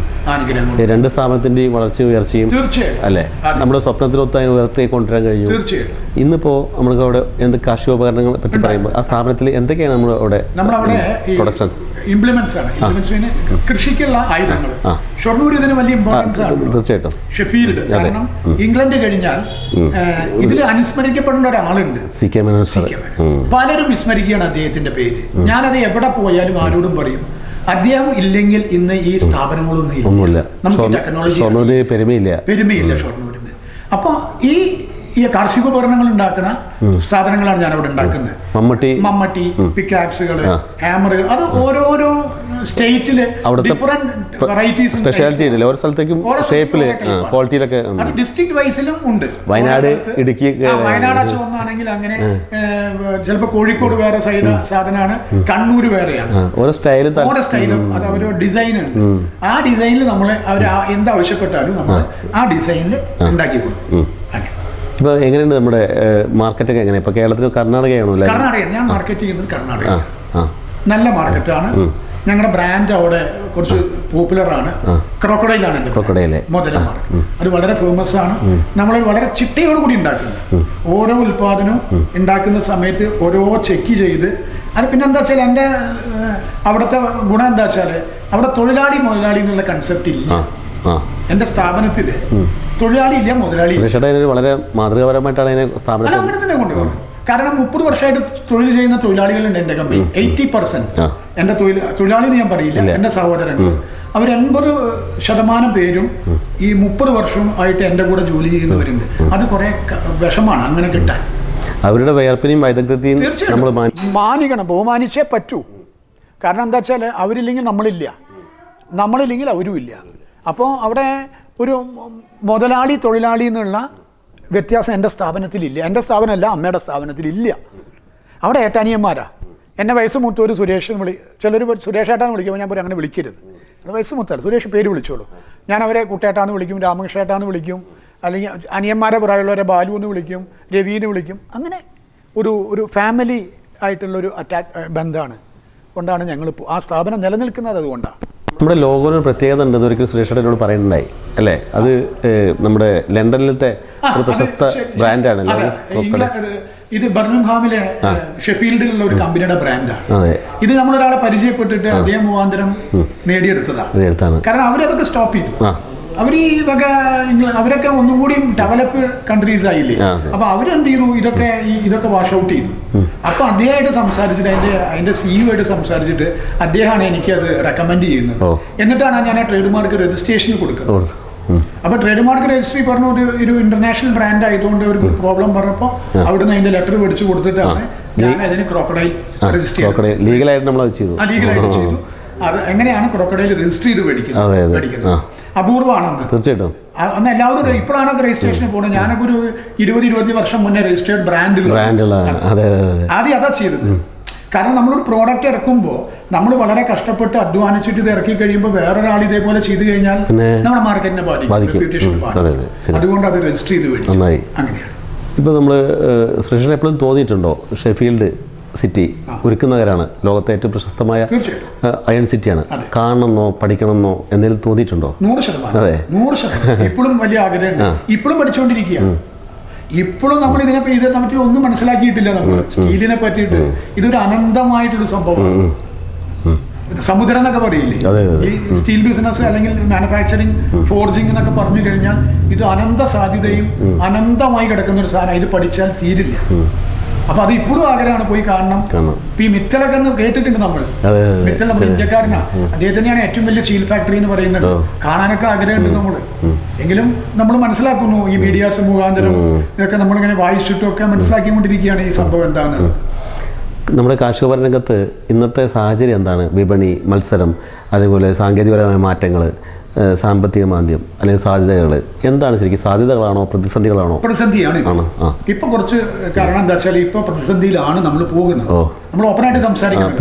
അനുഗ്രഹം. 2 സ്ഥാപനത്തിന്റെയും വളർച്ചയും ഉയർച്ചയും അല്ലേ നമ്മുടെ സ്വപ്നത്തിലൊത്ത് അതിന് ഉയർത്തി കൊണ്ടുവരാൻ കഴിഞ്ഞു. ഇന്നിപ്പോ നമ്മൾക്ക് അവിടെ എന്ത് കാർഷികോപകരണങ്ങളെ പറ്റി പറയുമ്പോൾ ആ സ്ഥാപനത്തിൽ എന്തൊക്കെയാണ് നമ്മൾ അവിടെ പ്രൊഡക്ഷൻ ഇംപ്ലിമെന്റ്സ് ആണ്. ഇംപ്ലിമെന്റ്സിന് കൃഷിക്കുള്ള ആയുധങ്ങൾ. ഷൊർണൂർ ഇതിന് വലിയ ഇമ്പോർട്ടൻസ് ആണ്. തീർച്ചയായിട്ടും ഷെഫീൽഡ്, കാരണം ഇംഗ്ലണ്ട് കഴിഞ്ഞാൽ ഇതിൽ അനുസ്മരിക്കപ്പെടേണ്ട ഒരാളുണ്ട്, പലരും വിസ്മരിക്കുകയാണ് അദ്ദേഹത്തിന്റെ പേര്. ഞാനത് എവിടെ പോയാലും ആരോടും പറയും, അദ്ദേഹം ഇല്ലെങ്കിൽ ഇന്ന് ഈ സ്ഥാപനങ്ങളൊന്നും ഇല്ല. നമുക്ക് ടെക്നോളജി പെരുമയില്ല ഷൊർണൂരിന്. അപ്പൊ ഈ കാർഷികോപകരണങ്ങൾ ഉണ്ടാക്കുന്ന സാധനങ്ങളാണ് ഞാൻ അവിടെ ഉണ്ടാക്കുന്നത്. മമ്മട്ടി, പിക്കാക്സുകൾ, ഹാമറുകൾ, അത് ഓരോരോ സ്റ്റേറ്റില് ഡിഫറെന്റ് വെറൈറ്റീസ്, സ്പെഷ്യാലിറ്റി ഓരോ സ്ഥലത്തേക്കും ഷേപ്പില് ക്വാളിറ്റിയിലൊക്കെ ഡിസ്ട്രിക്ട് വൈസിലും ഉണ്ട്. വയനാട്, ഇടുക്കി, വയനാട് ഒന്നാണെങ്കിൽ അങ്ങനെ, ചിലപ്പോൾ കോഴിക്കോട് വേറെ സാധനമാണ്, കണ്ണൂർ വേറെയാണ്. ഓരോ സ്റ്റൈലും അത് അവരോ ഡിസൈൻ ഉണ്ട്. ആ ഡിസൈനിൽ നമ്മൾ അവർ എന്താവശ്യപ്പെട്ടാലും നമ്മൾ ആ ഡിസൈനിൽ ഉണ്ടാക്കി കൊടുക്കും. ഇപ്പൊ എങ്ങനെയുണ്ട് നമ്മുടെ മാർക്കറ്റൊക്കെ? എങ്ങനെ ഇപ്പൊ കേരളത്തിൽ കർണാടകയാണോ? കർണാടക. ഞാൻ മാർക്കറ്റ് ചെയ്യുന്നത് കർണാടക. നല്ല മാർക്കറ്റാണ്. ഞങ്ങളുടെ ബ്രാൻഡ് അവിടെ കുറച്ച് പോപ്പുലറാണ്. ക്രോക്കഡൈലാണ് എൻ്റെ മുതല മാർക്കറ്റ്. അത് വളരെ ഫേമസ് ആണ്. നമ്മൾ വളരെ ചിട്ടയോടുകൂടി ഉണ്ടാക്കുന്നത്. ഓരോ ഉൽപ്പാദനവും ഉണ്ടാക്കുന്ന സമയത്ത് ഓരോ ചെക്ക് ചെയ്ത്, അത് പിന്നെ എന്താ വെച്ചാൽ എൻ്റെ അവിടുത്തെ ഗുണം എന്താ വെച്ചാൽ അവിടെ തൊഴിലാളി മുതലാളി എന്നുള്ള കൺസെപ്റ്റ് ഇല്ല. എന്റെ സ്ഥാപനത്തില് തൊഴിലാളി ഇല്ല, മുതലാളി വളരെ മാതൃകാപരമായിട്ടാണ് അങ്ങനെ തന്നെ കൊണ്ടുപോകുന്നത്. കാരണം 30 വർഷമായിട്ട് തൊഴിൽ ചെയ്യുന്ന തൊഴിലാളികളുണ്ട് എൻ്റെ കമ്പനി. 80% എൻ്റെ തൊഴിലാളി എന്ന് ഞാൻ പറയില്ല, എൻ്റെ സഹോദരങ്ങൾ. അവർ 80% പേരും ഈ 30 വർഷം ആയിട്ട് എൻ്റെ കൂടെ ജോലി ചെയ്യുന്നവരുണ്ട്. അത് കുറെ വിഷമാണ് അങ്ങനെ കിട്ടാൻ. അവരുടെ വയർപ്പിനെയും വൈദഗ്ധ്യത്തെയും നമ്മൾ മാനിക്കണം, ബഹുമാനിച്ചേ പറ്റൂ. കാരണം എന്താ വെച്ചാൽ അവരില്ലെങ്കിൽ നമ്മളില്ല, നമ്മളില്ലെങ്കിൽ അവരും ഇല്ല. അപ്പോൾ അവിടെ ഒരു മുതലാളി തൊഴിലാളി എന്നുള്ള വ്യത്യാസം എൻ്റെ സ്ഥാപനത്തിലില്ല. എൻ്റെ സ്ഥാപനമല്ല, അമ്മയുടെ സ്ഥാപനത്തിലില്ല. അവിടെ ഏട്ടാനിയന്മാരാ. എന്നെ വയസ്സ് മൂത്ത ഒരു സുരേഷ് ചിലർ സുരേഷ് ഏട്ടാന്ന് വിളിക്കുമ്പോൾ ഞാൻ പറയും അങ്ങനെ വിളിക്കരുത്, അത് വയസ്സ് മൂത്താണ്, സുരേഷ് പേര് വിളിച്ചോളൂ. ഞാൻ അവരെ കുട്ടേട്ടാന്ന് വിളിക്കും, രാമകൃഷ്ണ ഏട്ടാന്ന് വിളിക്കും, അല്ലെങ്കിൽ അനിയന്മാരെ പ്രായമുള്ളവരെ ബാലു എന്ന് വിളിക്കും, രവീനെ വിളിക്കും. അങ്ങനെ ഒരു ഫാമിലി ആയിട്ടുള്ളൊരു ബന്ധമാണ് കൊണ്ടാണ് ഞങ്ങൾ ആ സ്ഥാപനം നിലനിൽക്കുന്നത്. അതുകൊണ്ടാണ് നമ്മുടെ ലോഗോന് പ്രത്യേകത ഉണ്ടെന്ന് ഒരിക്കലും സുരേഷ് എന്നോട് പറയുന്നുണ്ടായി അല്ലേ? അത് നമ്മുടെ ലണ്ടനിലത്തെ ഒരു പ്രശസ്ത ബ്രാൻഡാണ്. ഇത് ബർമിംഗ്ഹാമിലെ ഷെഫീൽഡിലുള്ള ഒരു കമ്പനിയുടെ ബ്രാൻഡാണ്. ഇത് നമ്മളൊരാളെ പരിചയപ്പെട്ടിട്ട് അദ്ദേഹം മുഖാന്തരം നേടിയെടുത്തതാണ്. കാരണം അവരതൊക്കെ സ്റ്റോപ്പ് ചെയ്തു. അവരൊക്കെ ഒന്നും കൂടി ഡെവലപ്പ് കൺട്രീസ് ആയില്ലേ. അപ്പൊ അവരെന്ത് ചെയ്തു, ഇതൊക്കെ വാഷ് ഔട്ട് ചെയ്തു. അപ്പൊ അദ്ദേഹമായിട്ട് സംസാരിച്ചിട്ട് അതിന്റെ CEO ആയിട്ട് സംസാരിച്ചിട്ട് അദ്ദേഹമാണ് എനിക്കത് റെക്കമെൻഡ് ചെയ്യുന്നത്. എന്നിട്ടാണ് ഞാൻ ആ ട്രേഡ് മാർക്ക് രജിസ്ട്രേഷൻ കൊടുക്കുന്നത്. അപ്പൊ ട്രേഡ് മാർക്ക് രജിസ്ട്രി പറഞ്ഞു ഒരു ഇന്റർനാഷണൽ ബ്രാൻഡ് ആയതുകൊണ്ട് അവർക്ക് പ്രോബ്ലം പറഞ്ഞപ്പോൾ അവിടുന്ന് അതിന്റെ ലെറ്റർ മേടിച്ചു കൊടുത്തിട്ടാണ് ഞാൻ അതിന് ക്രോക്കഡൈൽ രജിസ്റ്റർ ചെയ്തത്. ലീഗലായിട്ട് ചെയ്തു. അത് എങ്ങനെയാണ് ക്രോക്കഡൈൽ രജിസ്റ്റർ ചെയ്ത് മേടിക്കുന്നത്? അപൂർവമാണെന്ന്. തീർച്ചയായിട്ടും അന്ന് എല്ലാവരും ഇപ്പോഴാണ് രജിസ്ട്രേഷന് പോകുന്നത്. ഞാനൊക്കെ ഒരു 20-25 വർഷം മുന്നേ രജിസ്റ്റേർഡ് ബ്രാൻഡിൽ ആദ്യം അതാ ചെയ്തത്. കാരണം നമ്മളൊരു പ്രോഡക്റ്റ് ഇറക്കുമ്പോൾ നമ്മൾ വളരെ കഷ്ടപ്പെട്ട് അധ്വാനിച്ചിട്ട് ഇത് ഇറക്കി കഴിയുമ്പോൾ വേറൊരാൾ ഇതേപോലെ ചെയ്തു കഴിഞ്ഞാൽ നമ്മുടെ മാർക്കറ്റിനെ ബാധിക്കും, റെപ്യൂട്ടേഷനെ ബാധിക്കും. അതുകൊണ്ട് അത് രജിസ്റ്റർ ചെയ്ത് വേണ്ടി അങ്ങനെയാണ്. ഇപ്പോൾ നമ്മൾ സുരേഷിന് എപ്പോഴും തോന്നിയിട്ടുണ്ടോ ഷെഫീൽഡ് സിറ്റി ഒരുക്കുന്നവരാണ് ലോകത്തെ ഏറ്റവും പ്രശസ്തമായ അയൺ സിറ്റിയാണ്, കാണണമെന്നോ പഠിക്കണമെന്നോ എന്തെങ്കിലും തോന്നിയിട്ടുണ്ടോ? 100%. അതെ, 100%. ഇപ്പോഴും വലിയ ആഗ്രഹം, ഇപ്പോഴും പഠിച്ചുകൊണ്ടിരിക്കുക. ഇപ്പോഴും നമ്മൾ ഇതിനെ പറ്റി ഒന്നും മനസ്സിലാക്കിയിട്ടില്ല. നമ്മൾ സ്റ്റീലിനെ പറ്റിയിട്ട് ഇതൊരു അനന്തമായിട്ടൊരു സംഭവമാണ്. സമുദ്രം എന്നൊക്കെ പറയില്ലേ ഈ സ്റ്റീൽ ബിസിനസ് അല്ലെങ്കിൽ മാനുഫാക്ചറിങ്, ഫോർജിങ് എന്നൊക്കെ പറഞ്ഞു കഴിഞ്ഞാൽ ഇത് അനന്ത സാധ്യതയും അനന്തമായി കിടക്കുന്ന ഒരു സാധനം. ഇത് പഠിച്ചാൽ തീരില്ല. അപ്പൊ അത് ഇപ്പോഴും ആഗ്രഹമാണ് പോയി കാണണം. ഈ മിത്തലൊക്കെ ഒന്ന് കേട്ടിട്ടുണ്ട് നമ്മൾ. മിത്തൽ നമ്മുടെ ഇന്ത്യക്കാരനാ, അദ്ദേഹത്തിനെയാണ് ഏറ്റവും വലിയ സ്റ്റീൽ ഫാക്ടറി എന്ന് പറയുന്നത്. കാണാനൊക്കെ ആഗ്രഹമുണ്ട് നമ്മള്. എങ്കിലും നമ്മൾ മനസ്സിലാക്കുന്നു ഈ മീഡിയാസ് മുഖാന്തരം ഇതൊക്കെ നമ്മളിങ്ങനെ വായിച്ചിട്ടും ഒക്കെ മനസ്സിലാക്കിക്കൊണ്ടിരിക്കുകയാണ് ഈ സംഭവം എന്താണെന്നുള്ളത്. നമ്മുടെ കാർഷിക രംഗത്ത് ഇന്നത്തെ സാഹചര്യം എന്താണ്? വിപണി, മത്സരം, അതേപോലെ സാങ്കേതികപരമായ മാറ്റങ്ങൾ, സാമ്പത്തിക മാന്ദ്യം അല്ലെങ്കിൽ സാധ്യതകൾ എന്താണ് ശരിക്കും? സാധ്യതകളാണോ പ്രതിസന്ധികളാണോ? പ്രതിസന്ധിയാണ് ഇപ്പൊ കുറച്ച്. കാരണം എന്താ വെച്ചാൽ ഇപ്പൊ പ്രതിസന്ധിയിലാണ് നമ്മൾ പോകുന്നത്. നമ്മൾ ഓപ്പണായിട്ട് സംസാരിക്കണം.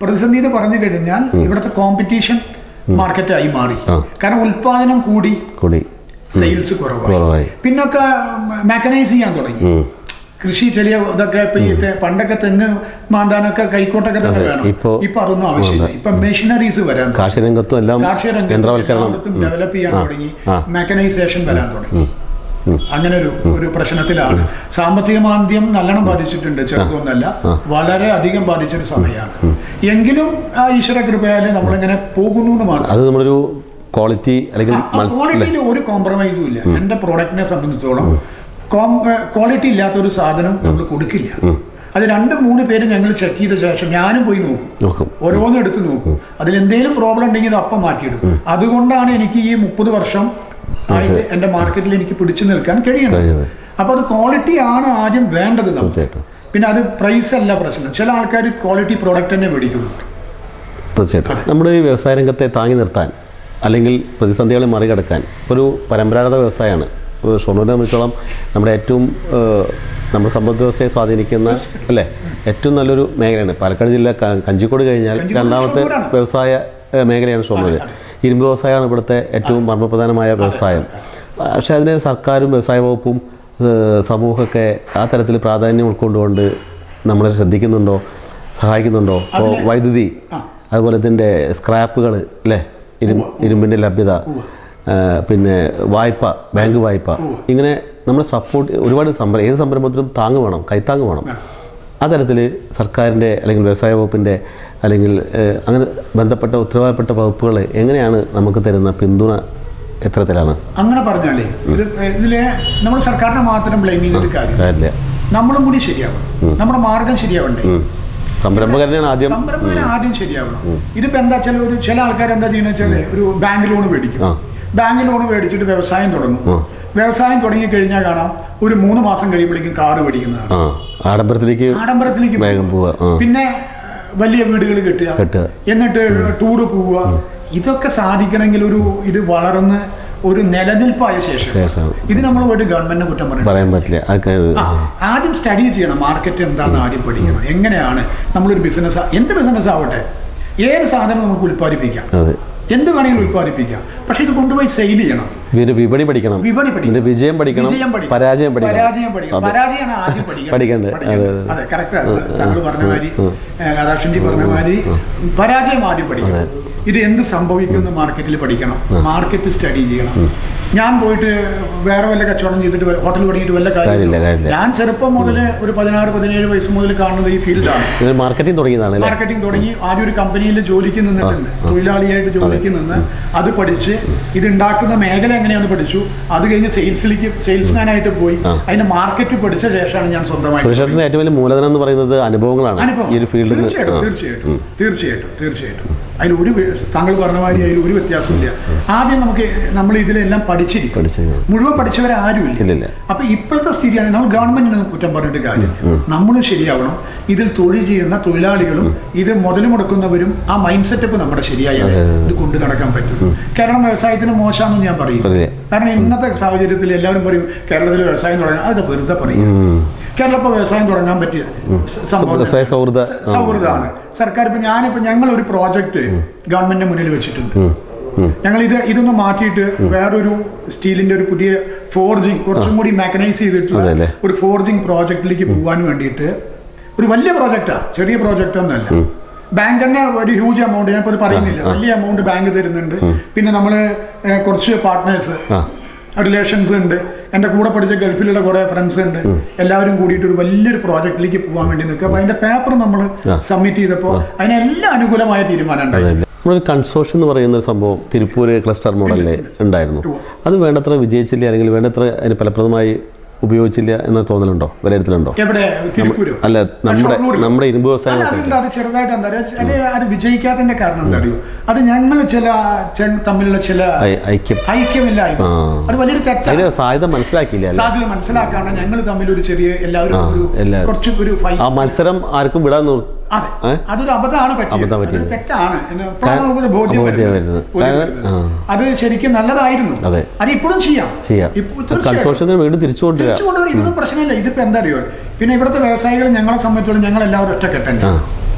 പ്രതിസന്ധി എന്ന് പറഞ്ഞു കഴിഞ്ഞാൽ ഇവിടുത്തെ കോമ്പറ്റീഷൻ മാർക്കറ്റായി മാറി. കാരണം ഉൽപാദനം കൂടി, സെയിൽസ് കുറവായി. പിന്നൊക്കെ മെക്കനൈസ് ചെയ്യാൻ തുടങ്ങി. കൃഷി ചെറിയ ഇതൊക്കെ പണ്ടൊക്കെ തെങ്ങ് മാന്താനൊക്കെ കൈക്കോട്ടൊക്കെ തന്നെ വേണം. ഇപ്പൊ അതൊന്നും ആവശ്യമില്ല. ഇപ്പൊ മെഷീനറീസ് വരാൻ, കാർഷിക രംഗത്തും ഡെവലപ്പ് ചെയ്യാൻ തുടങ്ങി, മെക്കനൈസേഷൻ വരാൻ തുടങ്ങി. അങ്ങനെ ഒരു പ്രശ്നത്തിലാണ്. സാമ്പത്തിക മാന്ദ്യം നല്ലോണം ബാധിച്ചിട്ടുണ്ട്, ചെറുതൊന്നല്ല, വളരെ അധികം ബാധിച്ചൊരു സമയമാണ്. എങ്കിലും ആ ഈശ്വര കൃപയാല് നമ്മളിങ്ങനെ പോകുന്നു എന്ന് മാത്രം. അത് നമ്മളൊരു ക്വാളിറ്റിയിൽ ഒരു കോംപ്രമൈസും ഇല്ല. എന്റെ പ്രോഡക്റ്റിനെ സംബന്ധിച്ചോളം ക്വാളിറ്റി ഇല്ലാത്ത ഒരു സാധനം നമ്മൾ കൊടുക്കില്ല. അത് 2-3 പേര് ഞങ്ങൾ ചെക്ക് ചെയ്ത ശേഷം ഞാനും പോയി നോക്കും, ഓരോന്നും എടുത്ത് നോക്കും. അതിലെന്തെങ്കിലും പ്രോബ്ലം ഉണ്ടെങ്കിൽ അത് അപ്പം മാറ്റിയിടും. അതുകൊണ്ടാണ് എനിക്ക് ഈ 30 വർഷം ആയിട്ട് എൻ്റെ മാർക്കറ്റിൽ എനിക്ക് പിടിച്ചു നിൽക്കാൻ കഴിയുന്നത്. അപ്പോൾ അത് ക്വാളിറ്റി ആണ് ആദ്യം വേണ്ടത് നമുക്ക്. പിന്നെ അത് പ്രൈസ് അല്ല പ്രശ്നം. ചില ആൾക്കാർ ക്വാളിറ്റി പ്രോഡക്റ്റ് തന്നെ മേടിക്കുള്ളൂ. തീർച്ചയായിട്ടും നമ്മുടെ ഈ വ്യവസായ രംഗത്തെ താങ്ങി നിർത്താൻ അല്ലെങ്കിൽ പ്രതിസന്ധികളെ മറികടക്കാൻ ഒരു പരമ്പരാഗത വ്യവസായമാണ് ഷൊർണൂരിനെ സംബന്ധിച്ചോളം നമ്മുടെ ഏറ്റവും നമ്മുടെ സമ്പദ് വ്യവസ്ഥയെ സ്വാധീനിക്കുന്ന അല്ലേ ഏറ്റവും നല്ലൊരു മേഖലയാണ്. പാലക്കാട് ജില്ല കഞ്ചിക്കോട് കഴിഞ്ഞാൽ രണ്ടാമത്തെ വ്യവസായ മേഖലയാണ് ഷൊർണൂർ. ഇരുമ്പ് വ്യവസായമാണ് ഇവിടുത്തെ ഏറ്റവും മർമ്മപ്രധാനമായ വ്യവസായം. പക്ഷേ അതിന് സർക്കാരും വ്യവസായ വകുപ്പും സമൂഹമൊക്കെ ആ തരത്തിൽ പ്രാധാന്യം ഉൾക്കൊണ്ടുകൊണ്ട് നമ്മളെ ശ്രദ്ധിക്കുന്നുണ്ടോ, സഹായിക്കുന്നുണ്ടോ? ഇപ്പോൾ വൈദ്യുതി, അതുപോലെ ഇതിൻ്റെ സ്ക്രാപ്പുകൾ അല്ലേ, ഇരുമ്പിൻ്റെ ലഭ്യത, പിന്നെ വായ്പ, ബാങ്ക് വായ്പ, ഇങ്ങനെ നമ്മളെ സപ്പോർട്ട് ഒരുപാട് ഏത് സംരംഭത്തിലും താങ്ങ് വേണം, കൈത്താങ്ങ് വേണം. ആ തരത്തിൽ സർക്കാരിൻ്റെ അല്ലെങ്കിൽ വ്യവസായ വകുപ്പിൻ്റെ അല്ലെങ്കിൽ അങ്ങനെ ബന്ധപ്പെട്ട ഉത്തരവാദപ്പെട്ട വകുപ്പുകൾ എങ്ങനെയാണ് നമുക്ക് തരുന്ന പിന്തുണ എത്രത്തിലാണ്? അങ്ങനെ പറഞ്ഞാലേ ഇതിലെ നമ്മൾ സർക്കാരിനെ മാത്രം ബ്ലെയിം ചെയ്യുന്ന കാര്യമില്ല. നമ്മളും കൂടി ശരിയാവണം, നമ്മുടെ മാർഗം ശരിയാവണ്ടേ? സംരംഭകരനാണ് ആദ്യം ശരിയാവണം. ഇതിപ്പോൾ എന്താ വെച്ചാൽ ചില ആൾക്കാർ എന്താ ചെയ്യുന്നത് വെച്ചാൽ ഒരു ബാങ്ക് ലോൺ മേടിക്കും. ബാങ്ക് ലോൺ മേടിച്ചിട്ട് വ്യവസായം തുടങ്ങും. വ്യവസായം തുടങ്ങി കഴിഞ്ഞാൽ കാണാം ഒരു 3 മാസം കഴിയുമ്പോഴേക്കും കാറ് മേടിക്കുന്നതാണ്. ആഡംബരത്തിലേക്ക് പിന്നെ വലിയ വീടുകൾ കെട്ടുക, എന്നിട്ട് ടൂറ് പോവുക. ഇതൊക്കെ സാധിക്കണമെങ്കിൽ ഇത് വളർന്ന് ഒരു നിലനിൽപ്പായ ശേഷം ഇത് നമ്മൾ പോയിട്ട് ഗവൺമെന്റിനെ കുറ്റം പറയാൻ പറ്റില്ല. ആദ്യം സ്റ്റഡി ചെയ്യണം, മാർക്കറ്റ് എന്താണെന്ന് ആദ്യം പഠിക്കണം. എങ്ങനെയാണ് നമ്മളൊരു ബിസിനസ്, എന്ത് ബിസിനസ് ആവട്ടെ, ഏത് സാധനം നമുക്ക് ഉൽപ്പാദിപ്പിക്കാം, എന്ത് വേണമെങ്കിലും ഉത്പാദിപ്പിക്കാം. പക്ഷെ ഇത് കൊണ്ടുപോയി സെയിൽ ചെയ്യണം, വിപണി പഠിക്കണം, വിജയം പഠിക്കണം, പരാജയം പഠിക്കണം. പരാജയമാണ് ആദ്യം പഠിക്കേണ്ടത്. അതെ, കറക്റ്റ്. താങ്കൾ പറഞ്ഞ മാതിരി, രാധാകൃഷ്ണൻജി പറഞ്ഞ മാതിരി പരാജയം ആദ്യം പഠിക്കണം. ഇത് എന്ത് സംഭവിക്കുന്നു മാർക്കറ്റിൽ പഠിക്കണം, മാർക്കറ്റ് സ്റ്റഡി ചെയ്യണം. ഞാൻ പോയിട്ട് വേറെ വല്ല കച്ചവടം ചെയ്തിട്ട് ഹോട്ടൽ തുടങ്ങിയിട്ട് വല്ല കാര്യമില്ല. ഞാൻ ചെറുപ്പം മുതൽ ഒരു 16-17 വയസ്സ് മുതൽ കാണുന്നത് ഈ ഫീൽഡാണ്. മാർക്കറ്റിംഗ് തുടങ്ങി ആദ്യം ഒരു കമ്പനിയിൽ ജോലിക്ക് നിന്നിട്ടുണ്ട്, തൊഴിലാളിയായിട്ട് ജോലിക്ക് നിന്ന് അത് പഠിച്ച് ഇത് ഉണ്ടാക്കുന്ന മേഖല എങ്ങനെയാണെന്ന് പഠിച്ചു. അത് കഴിഞ്ഞ് സെയിൽസ്മാനായിട്ട് പോയി അതിന്റെ മാർക്കറ്റ് പഠിച്ച ശേഷമാണ് ഞാൻ സ്വന്തമായി. ഏറ്റവും വലിയ മൂലധനം എന്ന് പറയുന്നത് അനുഭവങ്ങളാണ്. തീർച്ചയായിട്ടും അതിൽ താങ്കൾ പറഞ്ഞ മാതിരി അതിൽ ഒരു വ്യത്യാസമില്ല. ആദ്യം നമ്മൾ ഇതിലെല്ലാം പഠിച്ചിരിക്കും. മുഴുവൻ പഠിച്ചവരാരുമില്ല. അപ്പൊ ഇപ്പോഴത്തെ സ്ഥിതിയാണ് നമ്മൾ ഗവൺമെന്റിന് കുറ്റം പറഞ്ഞിട്ട് കാര്യമില്ല. നമ്മളും ശരിയാവണം. ഇതിൽ തൊഴിൽ ചെയ്യുന്ന തൊഴിലാളികളും ഇത് മുതൽ മുടക്കുന്നവരും ആ മൈൻഡ് സെറ്റപ്പ് നമ്മുടെ ശരിയായാൽ ഇത് കൊണ്ടു നടക്കാൻ പറ്റും. കേരളം വ്യവസായത്തിന് മോശമാണെന്ന് ഞാൻ പറയും. കാരണം ഇന്നത്തെ സാഹചര്യത്തിൽ എല്ലാവരും പറയും കേരളത്തിൽ വ്യവസായം തുടങ്ങാൻ, അതൊക്കെ വെറുതെ പറയും. കേരളം ഇപ്പോൾ വ്യവസായം തുടങ്ങാൻ പറ്റിയ സൗഹൃദമാണ്. സർക്കാർ ഞങ്ങളൊരു പ്രോജക്റ്റ് ഗവൺമെന്റിന്റെ മുന്നിൽ വെച്ചിട്ടുണ്ട്. ഞങ്ങൾ ഇതൊന്ന് മാറ്റിയിട്ട് വേറൊരു സ്റ്റീലിന്റെ ഒരു പുതിയ ഫോർജിങ്, കുറച്ചും കൂടി മെക്കനൈസ് ചെയ്തിട്ടുള്ള ഒരു ഫോർജിങ് പ്രോജക്റ്റിലേക്ക് പോകാൻ വേണ്ടിയിട്ട് ഒരു വലിയ പ്രോജക്റ്റാണ്, ചെറിയ പ്രോജക്റ്റ് ഒന്നല്ല. ബാങ്ക് തന്നെ ഒരു ഹ്യൂജ് എമൗണ്ട്, ഞാനിപ്പോൾ പറയുന്നില്ല, വലിയ എമൗണ്ട് ബാങ്ക് തരുന്നുണ്ട്. പിന്നെ നമ്മൾ കുറച്ച് പാർട്ട്നേഴ്സ്, റിലേഷൻസ് ഉണ്ട്. എൻ്റെ കൂടെ പഠിച്ച ഗൾഫിലുള്ള കുറേ ഫ്രണ്ട്സ് ഉണ്ട്. എല്ലാവരും കൂടിയിട്ട് ഒരു വലിയൊരു പ്രോജക്റ്റിലേക്ക് പോകാൻ വേണ്ടി നിൽക്കുക. അപ്പോൾ അതിൻ്റെ പേപ്പർ നമ്മൾ സബ്മിറ്റ് ചെയ്തപ്പോൾ അതിനെല്ലാം അനുകൂലമായ തീരുമാനം ഉണ്ടായിരുന്നു. നമ്മളൊരു കൺസോർഷ്യം എന്ന് പറയുന്ന ഒരു സംഭവം തിരുപ്പൂര് ക്ലസ്റ്റർ മോഡലിൽ ഉണ്ടായിരുന്നു. അത് വേണ്ടത്ര വിജയിച്ചില്ല, അല്ലെങ്കിൽ വേണ്ടത്ര അതിന് ഫലപ്രദമായി ഉപയോഗിച്ചില്ല എന്ന് തോന്നലുണ്ടോ, വിലയിരുത്തലുണ്ടോ? അല്ല, നമ്മുടെ ഇരുമ്പ് വ്യവസായം ചെറുതായിട്ട് എന്താ പറയുക, അത് വിജയിക്കാത്തതിന്റെ കാരണം എന്താ അറിയോ, അത് ഞങ്ങൾ തമ്മിലുള്ള ചില ഐക്യമില്ലായ്മ, അത് വലിയൊരു തെറ്റാണ്. സാധ്യത മനസ്സിലാക്കാണ് ഞങ്ങൾ തമ്മിൽ ഒരു ചെറിയ എല്ലാവരും കുറച്ച് ഒരു മത്സരം ആർക്കും വിടാൻ അതൊരു അബദ്ധമാണ് പറ്റിയത്, തെറ്റാണ്. അത് ശരിക്കും നല്ലതായിരുന്നു. അത് ഇപ്പോഴും ചെയ്യാം. ഇതൊന്നും പ്രശ്നമില്ല. ഇതിപ്പോ എന്താ അറിയോ, പിന്നെ ഇവിടുത്തെ വ്യവസായികൾ ഞങ്ങളെ സംബന്ധിച്ചോളം ഞങ്ങൾ എല്ലാവരും ഒറ്റക്കെട്ടന്നെ.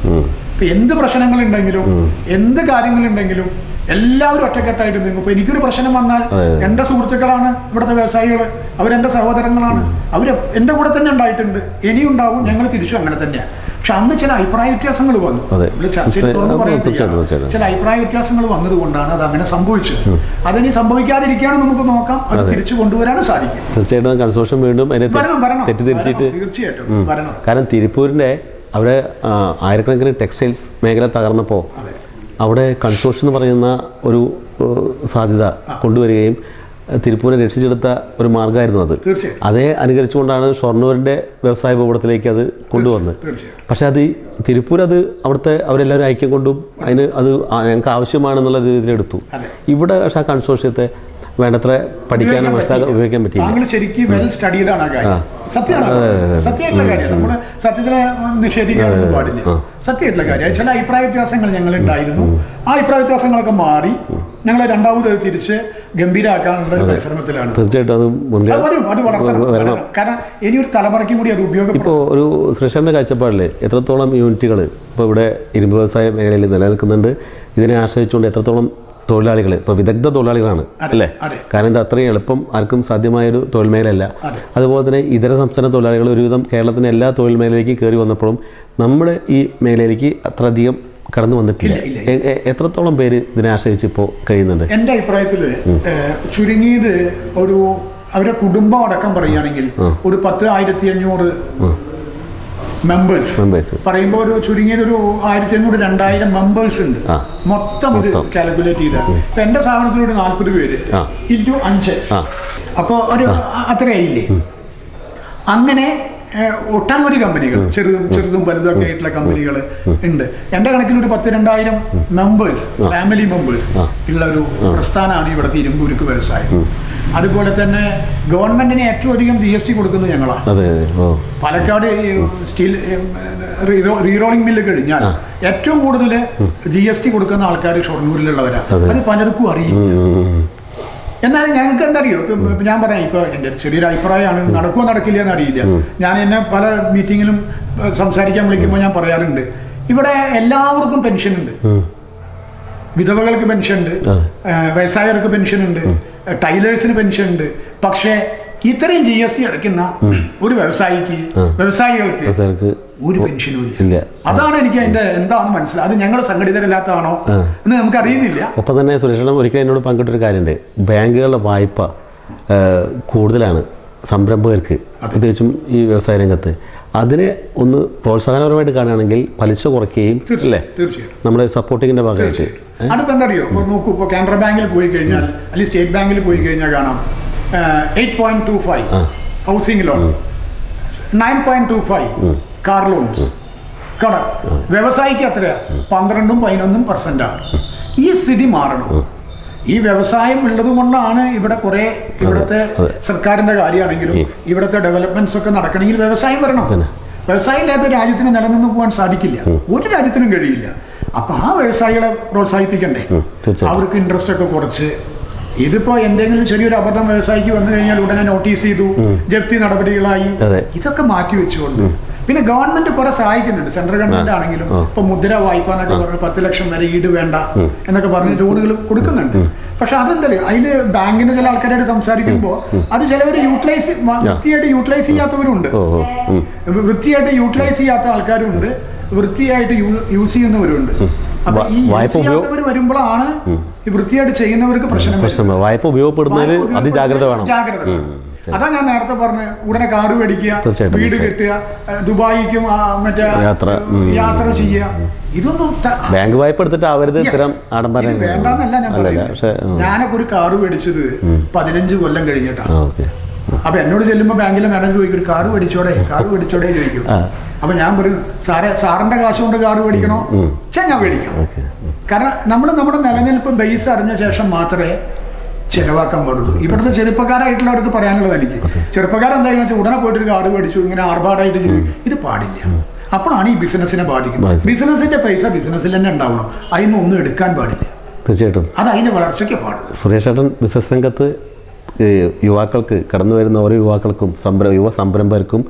ഇപ്പം എന്ത് പ്രശ്നങ്ങളുണ്ടെങ്കിലും എന്ത് കാര്യങ്ങളുണ്ടെങ്കിലും എല്ലാവരും ഒറ്റക്കെട്ടായിട്ട് നീങ്ങും. ഇപ്പൊ എനിക്കൊരു പ്രശ്നം വന്നാൽ എൻ്റെ സുഹൃത്തുക്കളാണ് ഇവിടുത്തെ വ്യവസായികൾ, അവരെൻ്റെ സഹോദരങ്ങളാണ്, അവർ എൻ്റെ കൂടെ തന്നെ ഉണ്ടായിട്ടുണ്ട്, ഇനിയും ഉണ്ടാവും. ഞങ്ങൾ തിരിച്ചു അങ്ങനെ തന്നെയാണ്. പക്ഷെ അന്ന് ചില അഭിപ്രായ വ്യത്യാസങ്ങൾ വന്നു. ചില അഭിപ്രായ വ്യത്യാസങ്ങൾ വന്നതുകൊണ്ടാണ് അത് അങ്ങനെ സംഭവിച്ചത്. അതിനി സംഭവിക്കാതിരിക്കാനും നമുക്ക് നോക്കാം, അത് തിരിച്ചു കൊണ്ടുവരാനും സാധിക്കും. തീർച്ചയായിട്ടും കൺസോർഷ്യം വീണ്ടും തെറ്റിദ്ധരിച്ചിട്ട് തീർച്ചയായിട്ടും വരണം. കാരണം തിരുപ്പൂരിൻ്റെ അവിടെ ആയിരക്കണക്കിന് ടെക്സ്റ്റൈൽസ് മേഖല തകർന്നപ്പോൾ അവിടെ കൺസോർഷ്യം എന്ന് പറയുന്ന ഒരു സാധ്യത കൊണ്ടുവരികയും തിരുപ്പൂരിനെ രക്ഷിച്ചെടുത്ത ഒരു മാർഗ്ഗമായിരുന്നു അത്. അതേ അനുകരിച്ചുകൊണ്ടാണ് ഷൊർണൂരിൻ്റെ വ്യവസായ ഭൂപടത്തിലേക്ക് അത് കൊണ്ടുവന്നത്. പക്ഷേ അത് തിരുപ്പൂർ അത് അവിടുത്തെ അവരെല്ലാവരും ഐക്യം കൊണ്ടും അതിന് അത് ഞങ്ങൾക്ക് ആവശ്യമാണെന്നുള്ള രീതിയിലെടുത്തു. ഇവിടെ പക്ഷേ ആ കൺസോർഷ്യത്തെ വേണ്ടത്ര പഠിക്കാനും മനസ്സിലാക്കാൻ ഉപയോഗിക്കാൻ പറ്റില്ല. ശരിക്കും വെൽ സ്റ്റഡീഡ് ആണ് കാര്യം. സത്യമായിട്ടുള്ള കാര്യം, നമ്മുടെ സത്യത്തിനെ നിഷേധിക്കാനൊന്നും പാടില്ല. സത്യമായിട്ടുള്ള കാര്യം. ചില അഭിപ്രായ വ്യത്യാസങ്ങൾ ഞങ്ങൾ ഉണ്ടായിരുന്നു. ആ അഭിപ്രായ വ്യത്യാസങ്ങളൊക്കെ മാറി ഞങ്ങൾ രണ്ടാമത് തിരിച്ച് ഗംഭീരമാക്കാനുള്ള പരിശ്രമത്തിലാണ്. തീർച്ചയായിട്ടും അത് വളർത്തണം. കാരണം ഇനി ഒരു തലമുറയ്ക്കും കൂടി അത് ഉപയോഗം. ഇപ്പോൾ ഒരു സുരക്ഷയുടെ കാഴ്ചപ്പാടിൽ എത്രത്തോളം യൂണിറ്റുകൾ ഇപ്പോൾ ഇവിടെ ഇരുമ്പ് വ്യവസായ മേഖലയിൽ നിലനിൽക്കുന്നുണ്ട്, ഇതിനെ ആശ്രയിച്ചുകൊണ്ട് എത്രത്തോളം തൊഴിലാളികൾ ഇപ്പോൾ വിദഗ്ധ തൊഴിലാളികളാണ് അല്ലേ? കാരണം ഇത് അത്രയും എളുപ്പം ആർക്കും സാധ്യമായൊരു തൊഴിൽ മേഖലയല്ല. അതുപോലെ തന്നെ ഇതര സംസ്ഥാന തൊഴിലാളികൾ ഒരുവിധം കേരളത്തിൻ്റെ എല്ലാ തൊഴിൽ മേഖലയിലേക്ക് കയറി വന്നപ്പോഴും നമ്മുടെ ഈ മേഖലയിലേക്ക് അത്രയധികം കടന്നു വന്നിട്ടില്ല. എത്രത്തോളം പേര് ഇതിനെ ആശ്രയിച്ച് ഇപ്പോൾ കഴിയുന്നുണ്ട്? എൻ്റെ അഭിപ്രായത്തിൽ ചുരുങ്ങിയത് ഒരു അവരുടെ കുടുംബം അടക്കം പറയുകയാണെങ്കിൽ ഒരു 10,500 മെമ്പേഴ്സ് പറയുമ്പോൾ ഒരു ചുരുങ്ങിയത് ഒരു 1,500-2,000 മെമ്പേഴ്സ് ഉണ്ട് മൊത്തം. ഇത് കാൽക്കുലേറ്റ് ചെയ്താൽ ഇപ്പം എൻ്റെ സ്ഥാപനത്തിലൊരു 40 പേര് × 5 അപ്പോൾ ഒരു അത്രയായില്ലേ? അങ്ങനെ ഒട്ടനവധി കമ്പനികൾ, ചെറുതും വലുതൊക്കെ ആയിട്ടുള്ള കമ്പനികൾ ഉണ്ട്. എൻ്റെ കണക്കിലൊരു 10,000-2,000 മെമ്പേഴ്സ്, ഫാമിലി മെമ്പേഴ്സ് ഉള്ള ഒരു പ്രസ്ഥാനമാണ് ഇവിടുത്തെ ഇരുമ്പുരുക്ക് വ്യവസായം. അതുപോലെ തന്നെ ഗവൺമെന്റിന് ഏറ്റവും അധികം GST കൊടുക്കുന്നത് ഞങ്ങളാണ്. പാലക്കാട് സ്റ്റീൽ റീറോളിംഗ് മില്ല് കഴിഞ്ഞാൽ ഏറ്റവും കൂടുതൽ GST കൊടുക്കുന്ന ആൾക്കാർ ഷൊർണൂരിലുള്ളവരാണ്. അത് പലർക്കും അറിയില്ല. എന്നാൽ ഞങ്ങൾക്ക് എന്താ അറിയോ, ഞാൻ പറയാം, ഇപ്പോൾ എൻ്റെ ചെറിയൊരു അഭിപ്രായമാണ്, നടക്കുമോ നടക്കില്ല എന്നറിയില്ല. ഞാൻ എന്നെ പല മീറ്റിങ്ങിലും സംസാരിക്കാൻ വിളിക്കുമ്പോൾ ഞാൻ പറയാറുണ്ട്, ഇവിടെ എല്ലാവർക്കും പെൻഷൻ ഉണ്ട്. വിധവകൾക്ക് പെൻഷൻ ഉണ്ട്, വ്യവസായർക്ക് പെൻഷൻ ഉണ്ട്, ടൈലേഴ്സിന് പെൻഷൻ ഉണ്ട്. പക്ഷേ ഇത്രയും GST അടയ്ക്കുന്ന ഒരു വ്യവസായികൾക്ക് ഒരു പെൻഷനും ഇല്ല. അതാണ് എനിക്ക് അതിന്റെ എന്താണെന്ന് മനസ്സിലായി. അത് ഞങ്ങൾ സംഘടിതരല്ലാത്തതാണോ എന്ന് നമുക്ക് അറിയുന്നില്ല. ഒപ്പം തന്നെ സുരേഷണം ഒരിക്കലും എന്നോട് പങ്കിട്ടൊരു കാര്യമുണ്ട്, ബാങ്കുകളുടെ വായ്പ കൂടുതലാണ് സംരംഭകർക്ക്, പ്രത്യേകിച്ചും ഈ വ്യവസായ രംഗത്ത്. അതിനെ ഒന്ന് പ്രോത്സാഹനപരമായിട്ട് കാണുകയാണെങ്കിൽ പലിശ കുറയ്ക്കുകയും അല്ലേ നമ്മുടെ സപ്പോർട്ടിങ്ങിന്റെ ഭാഗമായിട്ട്. അതിപ്പോൾ എന്താ അറിയോ, നോക്കൂ, ഇപ്പോൾ കാനറ ബാങ്കിൽ പോയി കഴിഞ്ഞാൽ അല്ലെങ്കിൽ സ്റ്റേറ്റ് ബാങ്കിൽ പോയി കഴിഞ്ഞാൽ കാണാം 8.25 ഹൗസിംഗ് ലോൺ, 9.25 കാർ ലോൺസ് കട. വ്യവസായിക്ക് അത്രയാ 12-11%. ഈ സ്ഥിതി മാറണം. ഈ വ്യവസായം ഉള്ളത് കൊണ്ടാണ് ഇവിടെ കുറെ ഇവിടുത്തെ സർക്കാരിന്റെ കാര്യമാണെങ്കിലും ഇവിടുത്തെ ഡെവലപ്മെന്റ്സ് ഒക്കെ നടക്കണമെങ്കിൽ വ്യവസായം വരണം. വ്യവസായം ഇല്ലാത്ത രാജ്യത്തിന് നിലനിന്ന് പോകാൻ സാധിക്കില്ല, ഒരു രാജ്യത്തിനും കഴിയില്ല. അപ്പൊ ആ വ്യവസായികളെ പ്രോത്സാഹിപ്പിക്കണ്ടേ? അവർക്ക് ഇൻട്രസ്റ്റ് ഒക്കെ കുറച്ച്. ഇതിപ്പോ എന്തെങ്കിലും ചെറിയൊരു അബദ്ധം വ്യവസായിക്ക് വന്നു കഴിഞ്ഞാൽ ഉടനെ നോട്ടീസ് ചെയ്തു, ജപ്തി നടപടികളായി. ഇതൊക്കെ മാറ്റി വെച്ചുകൊണ്ട് പിന്നെ ഗവൺമെന്റ് കുറെ സഹായിക്കുന്നുണ്ട്. സെൻട്രൽ ഗവൺമെന്റ് ആണെങ്കിലും ഇപ്പൊ മുദ്ര വായ്പ എന്നൊക്കെ പറഞ്ഞ് 10 ലക്ഷം വരെ ഈട് വേണ്ട എന്നൊക്കെ പറഞ്ഞ് ലോണുകൾ കൊടുക്കുന്നുണ്ട്. പക്ഷെ അതെന്താ അതിന് ബാങ്കിന് ചില ആൾക്കാരായിട്ട് സംസാരിക്കുമ്പോൾ അത് ചിലവർ വൃത്തിയായിട്ട് യൂട്ടിലൈസ് ചെയ്യാത്തവരുണ്ട്, വൃത്തിയായിട്ട് യൂട്ടിലൈസ് ചെയ്യാത്ത ആൾക്കാരുണ്ട്, വൃത്തിയായിട്ട് യൂസ് ചെയ്യുന്നവരുണ്ട്. അപ്പൊ ഈ യൂസ് വരുമ്പോഴാണ് ഈ വൃത്തിയായിട്ട് ചെയ്യുന്നവർക്ക് പ്രശ്നം. വായ്പ ഉപയോഗപ്പെടുന്നതിൽ അതിജാഗ്രത വേണം. അതാ ഞാൻ നേരത്തെ പറഞ്ഞ ഉടനെ കാറ് മേടിക്കുക, വീട് കെട്ടുക, ദുബായിക്കും മറ്റേ യാത്ര ചെയ്യുക, ഇതൊന്നും ബാങ്ക് വായ്പ എടുത്തിട്ട് ആവരുത്. വേണ്ടെന്നല്ല ഞാൻ പറയുന്നത്. ഞാനൊക്കെ ഒരു കാറ് മേടിച്ചത് 15 കൊല്ലം കഴിഞ്ഞിട്ടാണ്. അപ്പൊ എന്നോട് ചെല്ലുമ്പോൾ ബാങ്കിലെ മാനേജർ ചോദിക്കും, ഒരു കാറ് മേടിച്ചോടെ ചോദിക്കും. അപ്പൊ ഞാൻ പറയും, സാറിന്റെ കാശ് കൊണ്ട് കാറ് മേടിക്കണോ? ഞാൻ മേടിക്കാം. കാരണം നമ്മൾ നമ്മുടെ നിലനിൽപ്പ് ബേസ് അറിഞ്ഞ ശേഷം മാത്രമേ ചെലവാക്കാൻ പാടുള്ളൂ. ഇവിടുത്തെ ചെറുപ്പക്കാരായിട്ടുള്ളവർക്ക് പറയാനുള്ളത് എനിക്ക്, ചെറുപ്പക്കാരെന്തായാലും വെച്ചാൽ ഉടനെ പോയിട്ടൊരു കാറ് മേടിച്ചു ഇങ്ങനെ ആർഭാടായിട്ട് ഇത് പാടില്ല. അപ്പോഴാണ് ഈ ബിസിനസ്സിനെ ബാധിക്കുന്നത്. ബിസിനസിന്റെ പൈസ ബിസിനസ്സിൽ തന്നെ ഉണ്ടാവണം, അതിന് ഒന്നും എടുക്കാൻ പാടില്ല. തീർച്ചയായിട്ടും അത് അതിന്റെ വളർച്ചയ്ക്ക് പാടുള്ളൂ. സുരേഷ് ഏട്ടൻ ബിസിനസ് രംഗത്ത് യുവാക്കൾക്ക്, കടന്നു വരുന്ന ഓരോ യുവാക്കൾക്കും യുവ സംരംഭകർക്കും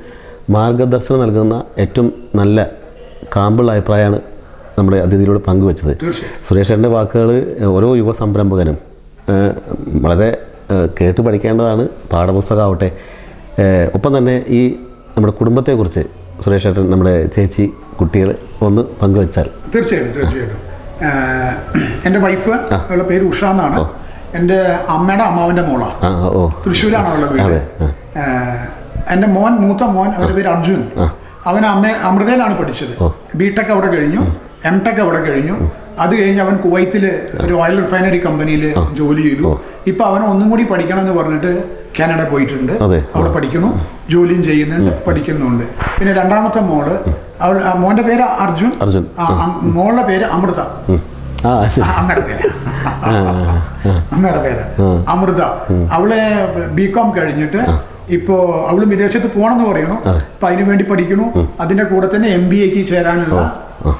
മാർഗദർശനം നൽകുന്ന ഏറ്റവും നല്ല കാമ്പിൾ അഭിപ്രായമാണ് നമ്മുടെ അതിഥിയിലൂടെ പങ്കുവച്ചത്. സുരേഷ് ചേട്ടൻ്റെ വാക്കുകൾ ഓരോ യുവ സംരംഭകനും വളരെ കേട്ട് പഠിക്കേണ്ടതാണ്, പാഠപുസ്തകമാവട്ടെ. ഒപ്പം തന്നെ ഈ നമ്മുടെ കുടുംബത്തെക്കുറിച്ച് സുരേഷ് ചേട്ടൻ, നമ്മുടെ ചേച്ചി, കുട്ടികൾ ഒന്ന് പങ്കുവച്ചാൽ. തീർച്ചയായിട്ടും. എൻ്റെ വൈഫ്, അവളുടെ പേര് ഉഷ എന്നാണ്. എൻ്റെ അമ്മയുടെ അമ്മാവൻ്റെ മോളാണ്. തൃശ്ശൂരാണ് അവളുടെ വീട്. എൻ്റെ മൂത്ത മോൻ, അവൻ്റെ പേര് അർജുൻ. അവൻ അമൃതയിലാണ് പഠിച്ചത്. ബിടെക് അവിടെ കഴിഞ്ഞു, എംടെക് അവിടെ കഴിഞ്ഞു. അത് കഴിഞ്ഞ് അവൻ കുവൈത്തിൽ ഒരു ഓയിൽ റിഫൈനറി കമ്പനിയിൽ ജോലി ചെയ്തു. ഇപ്പൊ അവൻ ഒന്നും കൂടി പഠിക്കണം എന്ന് പറഞ്ഞിട്ട് കാനഡ പോയിട്ടുണ്ട്. അവിടെ പഠിക്കുന്നു, ജോലിയും ചെയ്യുന്നുണ്ട്, പഠിക്കുന്നുണ്ട്. പിന്നെ രണ്ടാമത്തെ മോള്, മോന്റെ പേര് അർജുൻ, മോളുടെ പേര് അമൃത. അമ്മയുടെ പേര് അമൃത. അവള് ബികോം കഴിഞ്ഞിട്ട് ഇപ്പോ അവള് വിദേശത്ത് പോകണമെന്ന് പറയണു. അപ്പൊ അതിനു വേണ്ടി പഠിക്കണു. അതിന്റെ കൂടെ തന്നെ MBAക്ക് ചേരാനുള്ള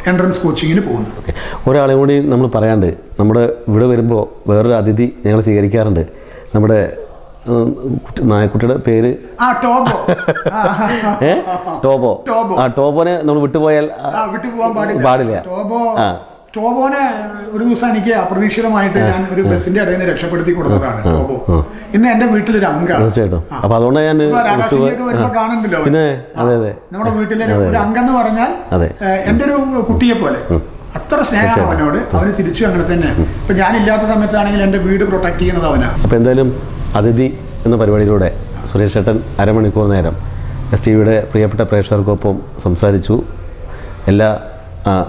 എൻട്രൻസ് കോച്ചിങ്ങിന് പോകുന്നു. ഒരാളെ കൂടി നമ്മൾ പറയാണ്ട്, നമ്മുടെ ഇവിടെ വരുമ്പോൾ വേറൊരു അതിഥി ഞങ്ങൾ സ്വീകരിക്കാറുണ്ട്. നമ്മുടെ നായക്കുട്ടിയുടെ പേര് ടോബോ. ടോബോനെ നമ്മൾ വിട്ടുപോയാൽ പാടില്ല. ടോബോനെ ഒരു ദിവസം എനിക്ക് അപ്രതീക്ഷിതമായിട്ട് ഞാൻ ഒരു ബസിന്റെ ഇടയിൽ നിന്ന് രക്ഷപ്പെടുത്തി കൊടുത്തതാണ് ടോബോ. ഇന്ന് എന്റെ വീട്ടിലൊരു അംഗം. തീർച്ചയായിട്ടും. അപ്പൊ അതുകൊണ്ട് ഞാൻ കാണുന്നുണ്ടല്ലോ അതെ നമ്മുടെ വീട്ടിലെ ഒരു അംഗം എന്ന് പറഞ്ഞാൽ എന്റെ ഒരു കുട്ടിയെ പോലെ. അത്ര സ്നേഹമാണ് അവനോട്. അവന് തിരിച്ചു അങ്ങനെ തന്നെ. ഇപ്പൊ ഞാനില്ലാത്ത സമയത്താണെങ്കിൽ എന്റെ വീട് പ്രൊട്ടക്ട് ചെയ്യുന്നത് അവനാണ്. അപ്പൊ എന്തായാലും അതിഥി എന്ന പരിപാടിയിലൂടെ സുരേഷ് ചേട്ടൻ അരമണിക്കൂർ നേരം STVയുടെ പ്രിയപ്പെട്ട പ്രേക്ഷകർക്കൊപ്പം സംസാരിച്ചു. എല്ലാ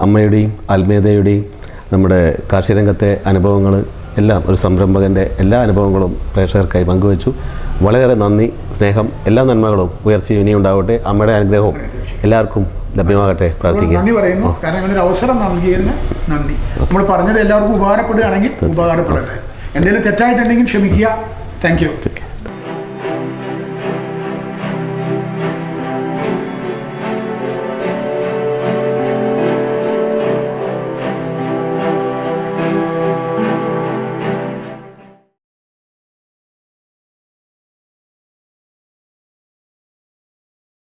അമ്മയുടെയും ആത്മീയതയുടെയും നമ്മുടെ കാർഷിക രംഗത്തെ അനുഭവങ്ങൾ എല്ലാം, ഒരു സംരംഭകൻ്റെ എല്ലാ അനുഭവങ്ങളും പ്രേക്ഷകർക്കായി പങ്കുവച്ചു. വളരെയേറെ നന്ദി, സ്നേഹം, എല്ലാ നന്മകളും ഉയർച്ചയും ഇനിയും ഉണ്ടാവട്ടെ. അമ്മയുടെ അനുഗ്രഹവും എല്ലാവർക്കും ലഭ്യമാകട്ടെ പ്രാർത്ഥിക്കുക. നന്ദി പറയുന്നു. കാരണം അങ്ങനെ ഒരു അവസരം നൽകിയതിന് നന്ദി. നമ്മൾ പറഞ്ഞത് എല്ലാവർക്കും ഉപകാരപ്പെടുകയാണെങ്കിൽ ഉപകാരപ്പെടട്ടെ. എന്തെങ്കിലും തെറ്റായിട്ടുണ്ടെങ്കിൽ ക്ഷമിക്കുക. Thank you.